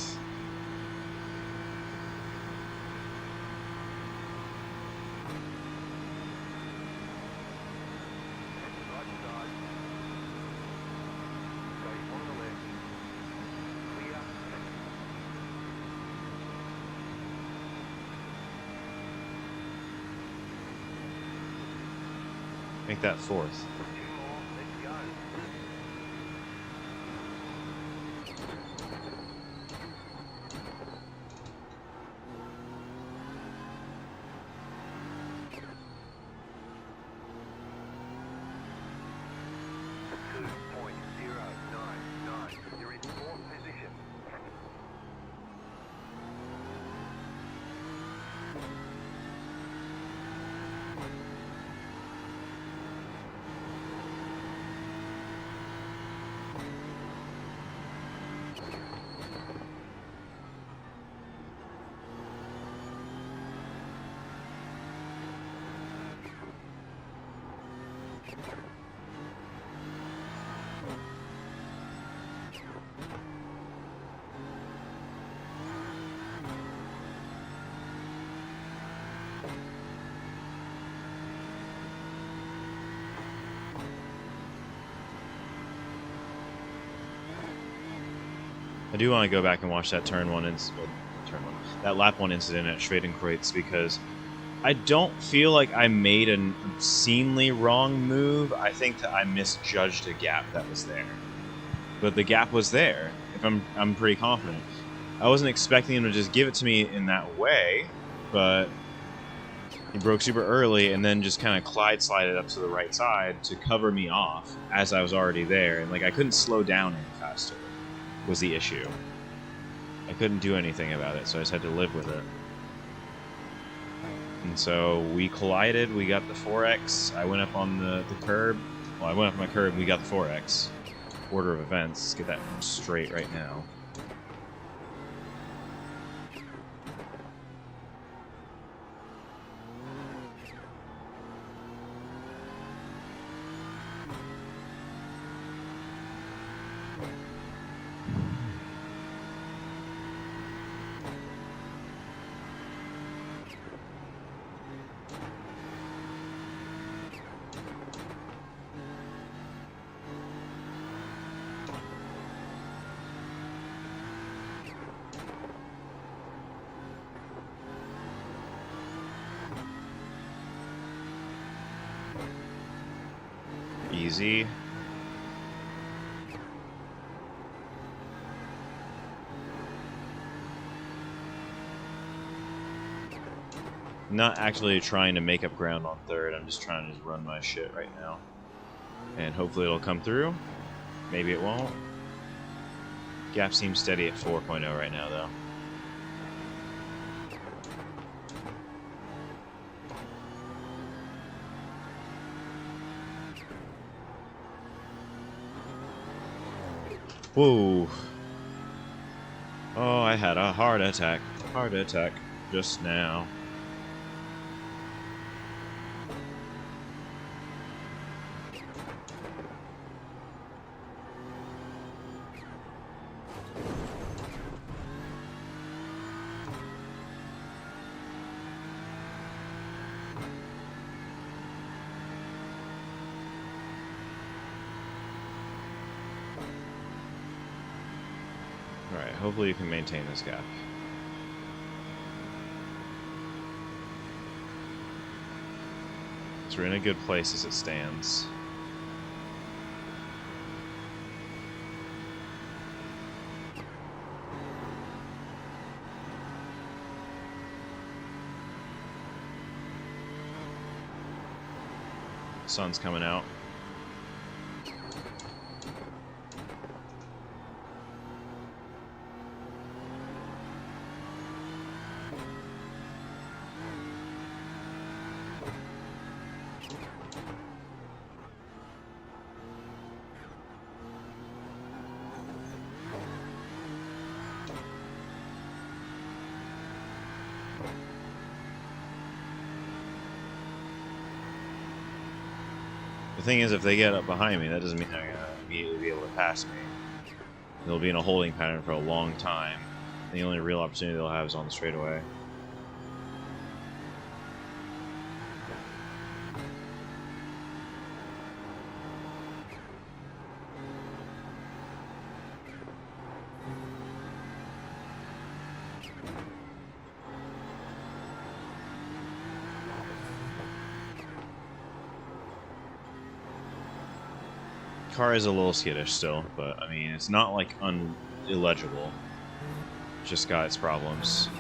side. Stay on the left. Clear. Make that 4th. 2 more. Let's go. You're in 4th position. I do want to go back and watch that that lap 1 incident at Schwedenkreuz, because I don't feel like I made an obscenely wrong move. I think that I misjudged a gap that was there, but the gap was there. If I'm pretty confident. I wasn't expecting him to just give it to me in that way, but he broke super early and then just kind of Clyde slided up to the right side to cover me off as I was already there, and like I couldn't slow down any faster. Was the issue. I couldn't do anything about it, so I just had to live with it. And so we collided, we got the 4X, I went up on the curb. Well, I went up on my curb, we got the 4X. Order of events, let's get that straight right now. Easy. Not actually trying to make up ground on 3rd, I'm just trying to just run my shit right now. And hopefully it'll come through. Maybe it won't. Gap seems steady at 4.0 right now, though. Whoa. Oh, I had a heart attack. Heart attack just now. Alright, hopefully you can maintain this gap. So we're in a good place as it stands. Sun's coming out. The thing is, if they get up behind me, that doesn't mean they're gonna immediately be able to pass me. They'll be in a holding pattern for a long time. And the only real opportunity they'll have is on the straightaway. Car is a little skittish still, but I mean, it's not like illegible. It's just got its problems.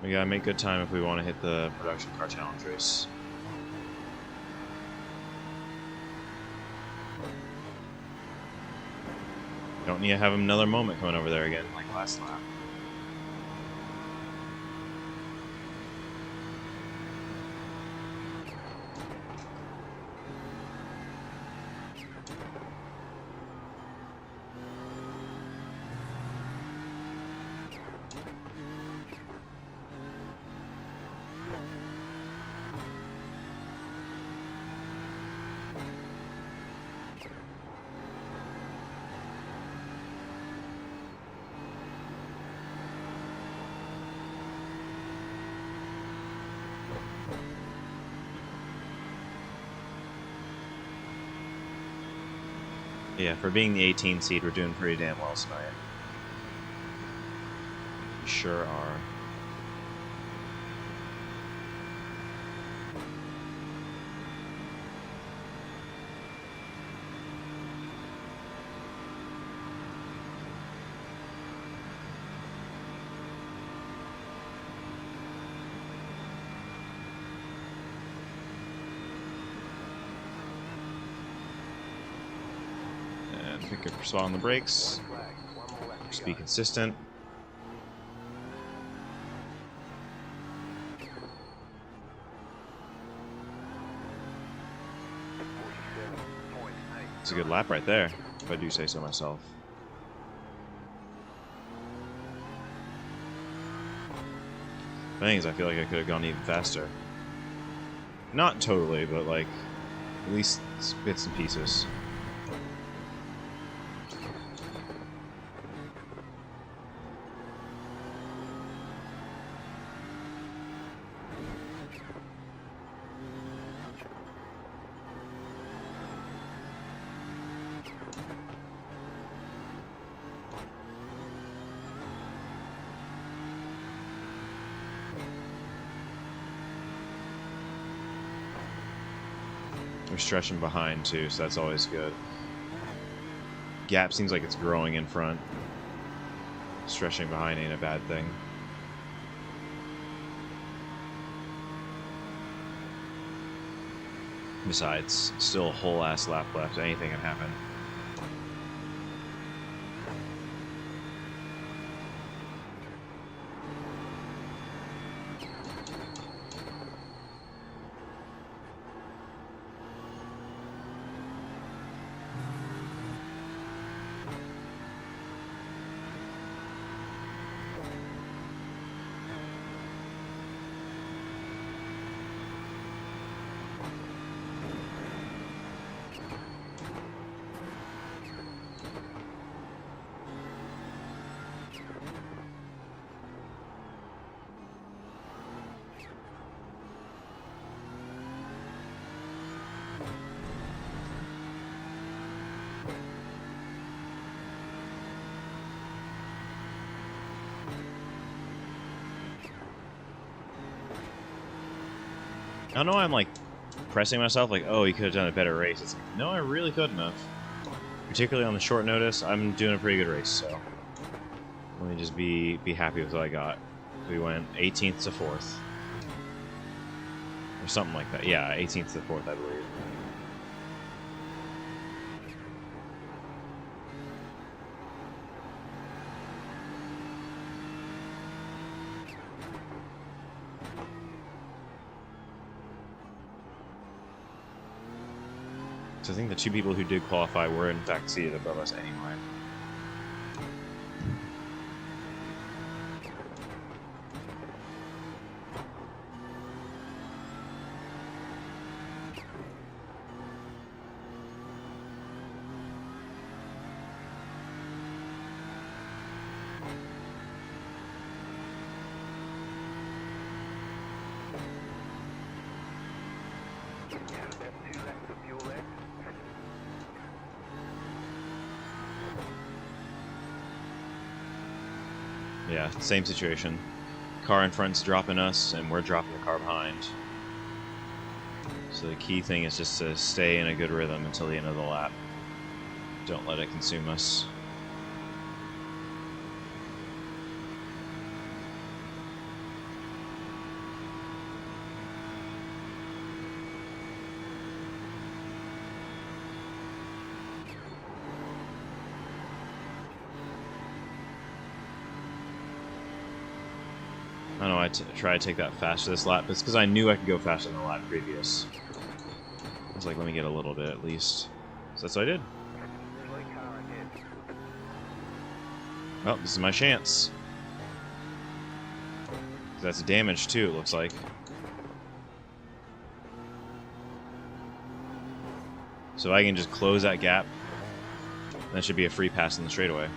We gotta make good time if we want to hit the production car challenge race. Don't need to have another moment coming over there again, like last lap. Yeah, for being the 18 seed, we're doing pretty damn well tonight. We sure are. Pick a spot on the brakes. Just be consistent. It's a good lap right there, if I do say so myself. The thing is, I feel like I could have gone even faster. Not totally, but like, at least bits and pieces. We're stretching behind too, so that's always good. Gap seems like it's growing in front. Stretching behind ain't a bad thing. Besides, still a whole ass lap left. Anything can happen. I don't know why I'm like pressing myself like, oh, you could have done a better race. It's like, no, I really couldn't have. Particularly on the short notice, I'm doing a pretty good race, so let me just be happy with what I got. We went 18th to 4th. Or something like that. Yeah, 18th to 4th, I believe. So I think the two people who did qualify were in fact seated above us anyway. Yeah, same situation. Car in front's dropping us, and we're dropping the car behind. So the key thing is just to stay in a good rhythm until the end of the lap. Don't let it consume us. I don't know, I try to take that faster this lap. It's because I knew I could go faster than the lap previous. I was like, let me get a little bit at least. So that's what I did. Oh, this is my chance. That's damage too, it looks like. So if I can just close that gap, that should be a free pass in the straightaway.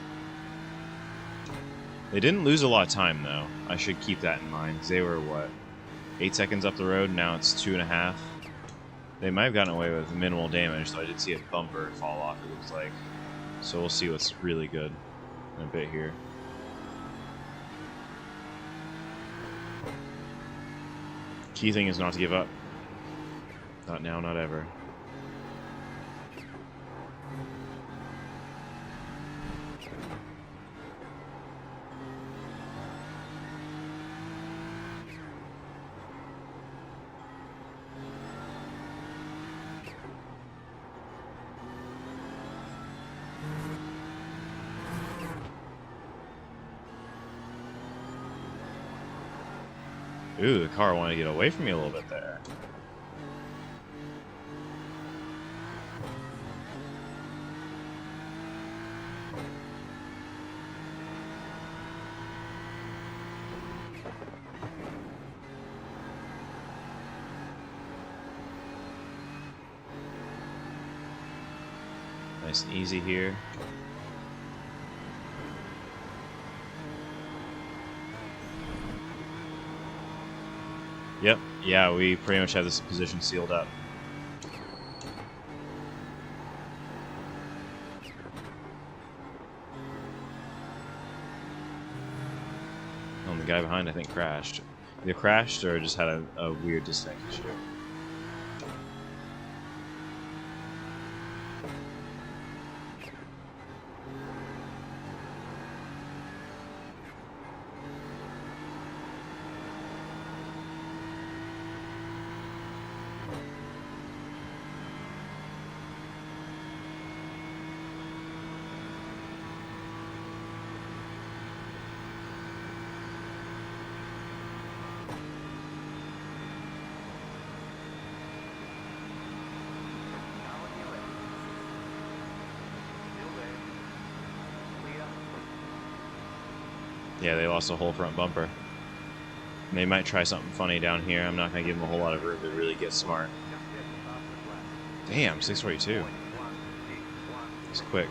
They didn't lose a lot of time, though. I should keep that in mind. They were, what, 8 seconds up the road? Now it's 2.5. They might have gotten away with minimal damage, though I did see a bumper fall off, it looks like. So we'll see what's really good in a bit here. Key thing is not to give up. Not now, not ever. Ooh, the car wanted to get away from me a little bit there. Nice and easy here. Yep, yeah, we pretty much have this position sealed up. Oh, the guy behind, I think, crashed. Either crashed or just had a weird disconnect issue. Yeah, they lost a whole front bumper. And they might try something funny down here. I'm not going to give them a whole lot of room to really get smart. Damn, 642. It's quick.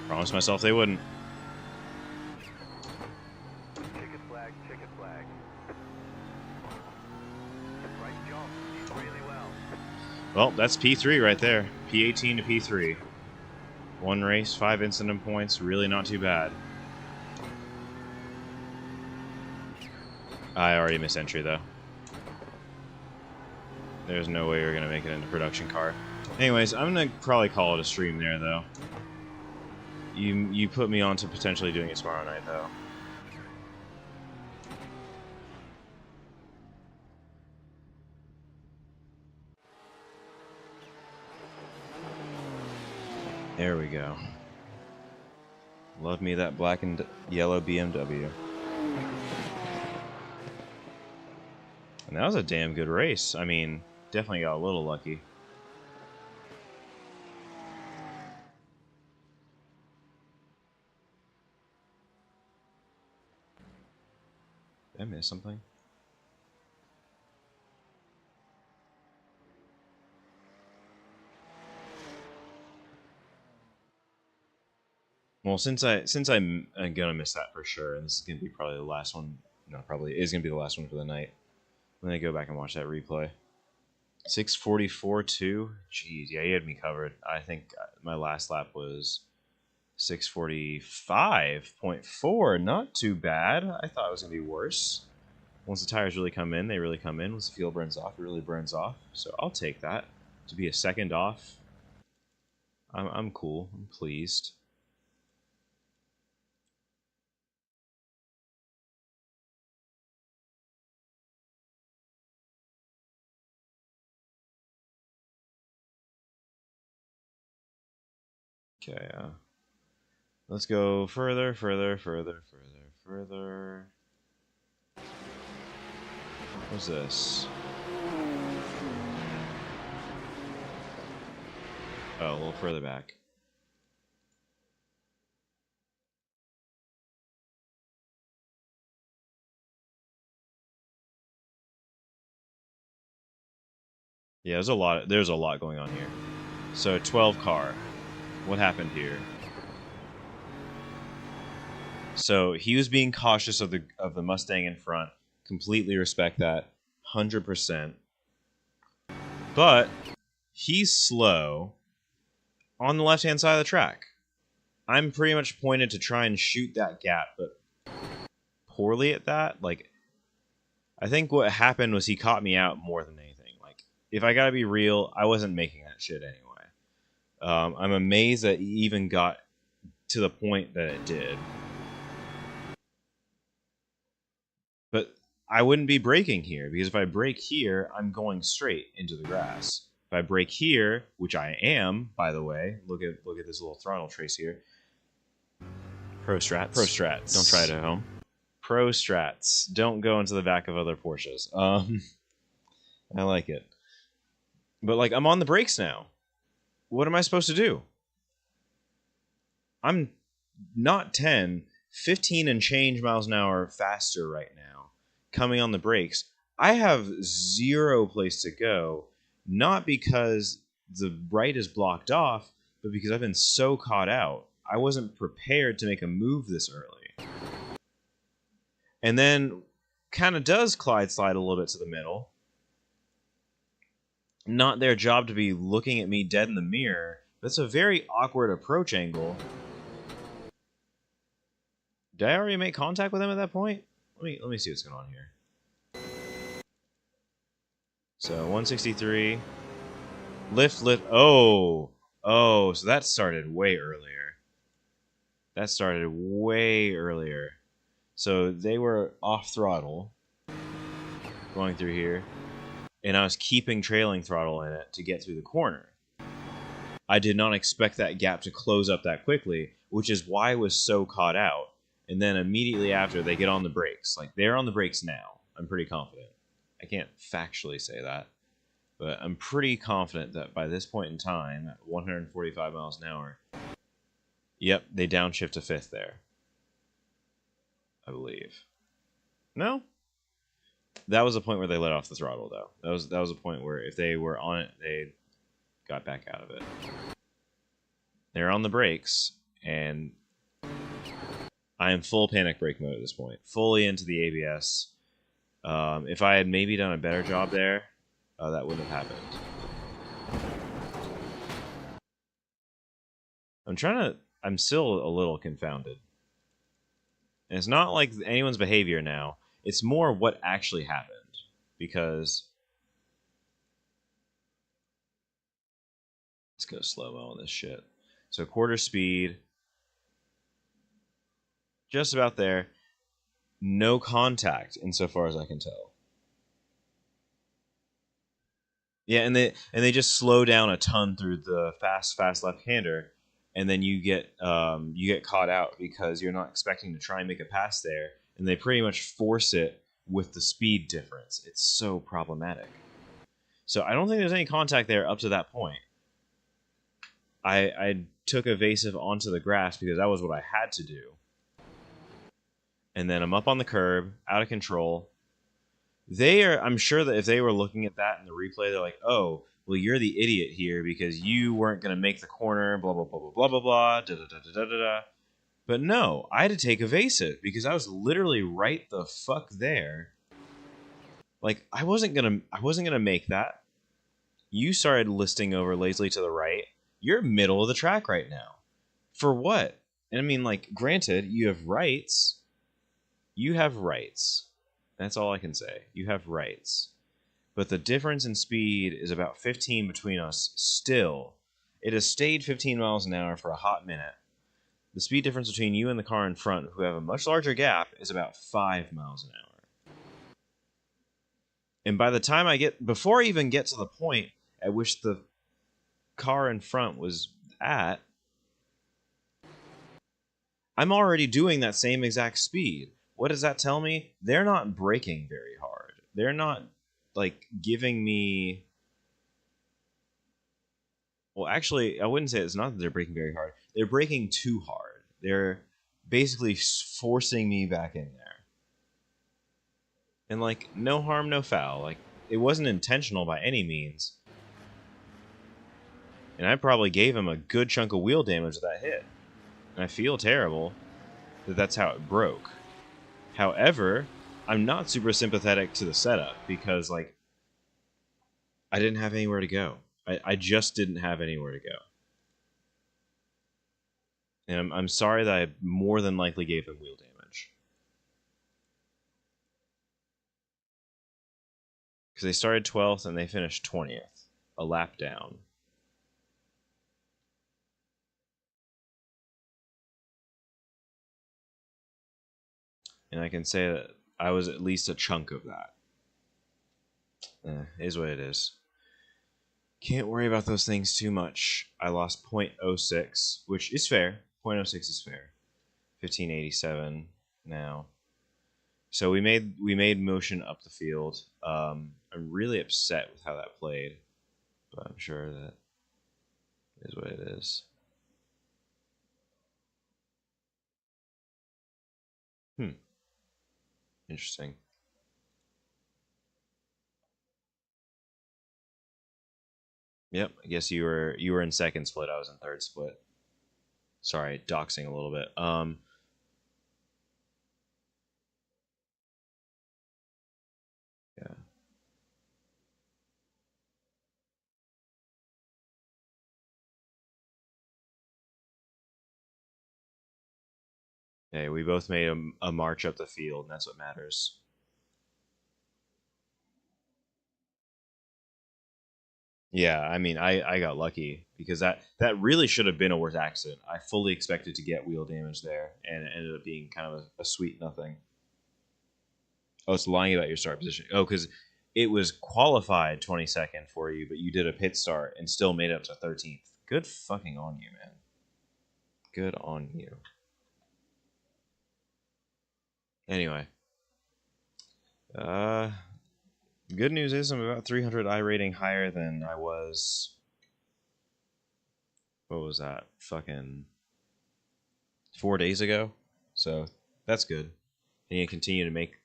Promised myself they wouldn't. Ticket flag, ticket flag. Great job. You did really well. Well, that's P3 right there. P18 to P3. 1 race, 5 incident points. Really not too bad. I already missed entry, though. There's no way we're going to make it in the production car. Anyways, I'm going to probably call it a stream there, though. You put me on to potentially doing it tomorrow night, though. There we go. Love me that black and yellow BMW. And that was a damn good race. I mean, definitely got a little lucky. Did I miss something? Well, since I'm gonna miss that for sure, and this is gonna be probably the last one. No, probably is gonna be the last one for the night. When I go back and watch that replay. 6:44.2. Jeez, yeah, he had me covered. I think my last lap was 6:45.4. Not too bad. I thought it was gonna be worse. Once the tires really come in, they really come in. Once the fuel burns off, it really burns off. So I'll take that. To be a second off, I'm cool. I'm pleased. Okay, let's go further. What's this? Oh, a little further back. Yeah, there's a lot going on here. So 12 car. What happened here? So he was being cautious of the Mustang in front. Completely respect that. 100%. But he's slow on the left-hand side of the track. I'm pretty much pointed to try and shoot that gap, but poorly at that. Like, I think what happened was he caught me out more than anything. Like, if I gotta be real, I wasn't making that shit anyway. I'm amazed that he even got to the point that it did. But I wouldn't be braking here, because if I brake here, I'm going straight into the grass. If I brake here, which I am, by the way, look at this little throttle trace here. Pro strats. Don't try it at home. Pro strats. Don't go into the back of other Porsches. I like it. But, like, I'm on the brakes now. What am I supposed to do? I'm not 10, 15 and change miles an hour faster right now, coming on the brakes. I have zero place to go, not because the right is blocked off, but because I've been so caught out. I wasn't prepared to make a move this early. And then kind of does Clyde slide a little bit to the middle. Not their job to be looking at me dead in the mirror. That's a very awkward approach angle. Did I already make contact with him at that point? Let me see what's going on here. So 163. Lift. Oh, so that started way earlier. So they were off throttle going through here, and I was keeping trailing throttle in it to get through the corner. I did not expect that gap to close up that quickly, which is why I was so caught out. And then immediately after, they get on the brakes. Like, they're on the brakes now. I'm pretty confident. I can't factually say that, but I'm pretty confident that by this point in time, at 145 miles an hour, yep, they downshift to fifth there. I believe. No? That was a point where they let off the throttle, though. That was a point where if they were on it, they got back out of it. They're on the brakes, and I am full panic brake mode at this point. Fully into the ABS. If I had maybe done a better job there, that wouldn't have happened. I'm still a little confounded. And it's not like anyone's behavior now. It's more what actually happened. Because let's go slow-mo on this shit. So quarter speed. Just about there. No contact, insofar as I can tell. Yeah, and they just slow down a ton through the fast left-hander. and then you get caught out because you're not expecting to try and make a pass there, and they pretty much force it with the speed difference. It's so problematic. So I don't think there's any contact there up to that point. I took evasive onto the grass because that was what I had to do. And then I'm up on the curb, out of control. I'm sure that if they were looking at that in the replay, they're like, oh, well, you're the idiot here because you weren't going to make the corner, blah, blah, blah, blah, blah, blah, blah, da, da, da, da, da, da. But no, I had to take evasive because I was literally right the fuck there. Like, I wasn't gonna make that. You started listing over lazily to the right. You're middle of the track right now. For what? And I mean, like, granted, you have rights. You have rights. That's all I can say. You have rights. But the difference in speed is about 15 between us still. It has stayed 15 miles an hour for a hot minute. The speed difference between you and the car in front, who have a much larger gap, is about 5 miles an hour. And by the time before I even get to the point at which the car in front was at, I'm already doing that same exact speed. What does that tell me? They're not braking very hard. They're not, like, giving me... Well, actually, I wouldn't say it's not that they're braking very hard. They're braking too hard. They're basically forcing me back in there. And, like, no harm, no foul. Like, it wasn't intentional by any means. And I probably gave him a good chunk of wheel damage with that hit. And I feel terrible that that's how it broke. However, I'm not super sympathetic to the setup because, like, I didn't have anywhere to go. I just didn't have anywhere to go. And I'm sorry that I more than likely gave him wheel damage. Because they started 12th and they finished 20th. A lap down. And I can say that I was at least a chunk of that. Is what it is. Can't worry about those things too much. I lost 0.06, which is fair. 0.06 is fair. 1587 now. So we made motion up the field. I'm really upset with how that played, but I'm sure that is what it is. Interesting. Yep, I guess you were in second split. I was in third split. Sorry, doxing a little bit. Yeah. Hey, we both made a march up the field, and that's what matters. Yeah, I mean, I got lucky because that really should have been a worse accident. I fully expected to get wheel damage there, and it ended up being kind of a sweet nothing. Oh, it's lying about your start position. Oh, because it was qualified 22nd for you, but you did a pit start and still made it up to 13th. Good fucking on you, man. Good on you. Anyway, good news is I'm about 300 I rating higher than I was. What was that? Fucking 4 days ago. So that's good. And you continue to make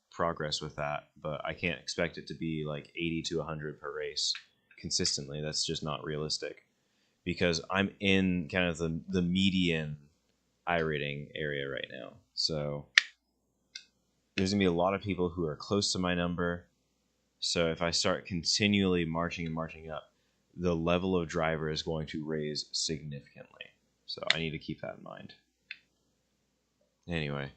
progress with that, but I can't expect it to be like 80 to 100 per race consistently. That's just not realistic because I'm in kind of the median I rating area right now. So there's gonna be a lot of people who are close to my number. So if I start continually marching and marching up, the level of driver is going to raise significantly. So I need to keep that in mind. Anyway,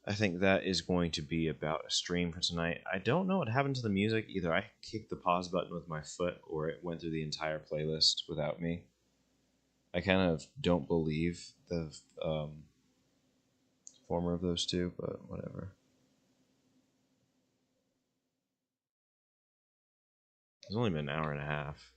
I think that is going to be about a stream for tonight. I don't know what happened to the music. Either I kicked the pause button with my foot or it went through the entire playlist without me. I kind of don't believe the former of those two, but whatever. It's only been an hour and a half.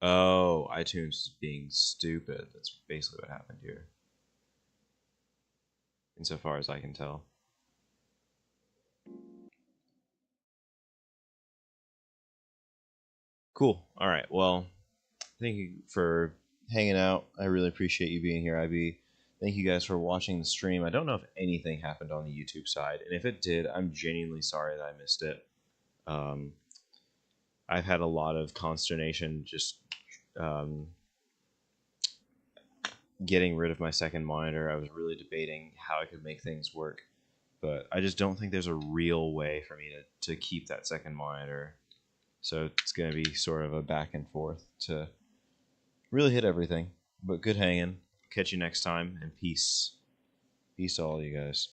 Oh, iTunes is being stupid. That's basically what happened here. Insofar as I can tell. Cool. All right. Well, thank you for hanging out. I really appreciate you being here, IB. Thank you guys for watching the stream. I don't know if anything happened on the YouTube side, and if it did, I'm genuinely sorry that I missed it. Um, I've had a lot of consternation just um, getting rid of my second monitor. I was really debating how I could make things work, but I just don't think there's a real way for me to keep that second monitor. So it's going to be sort of a back and forth to really hit everything. But good hanging. Catch you next time, and peace. Peace to all you guys.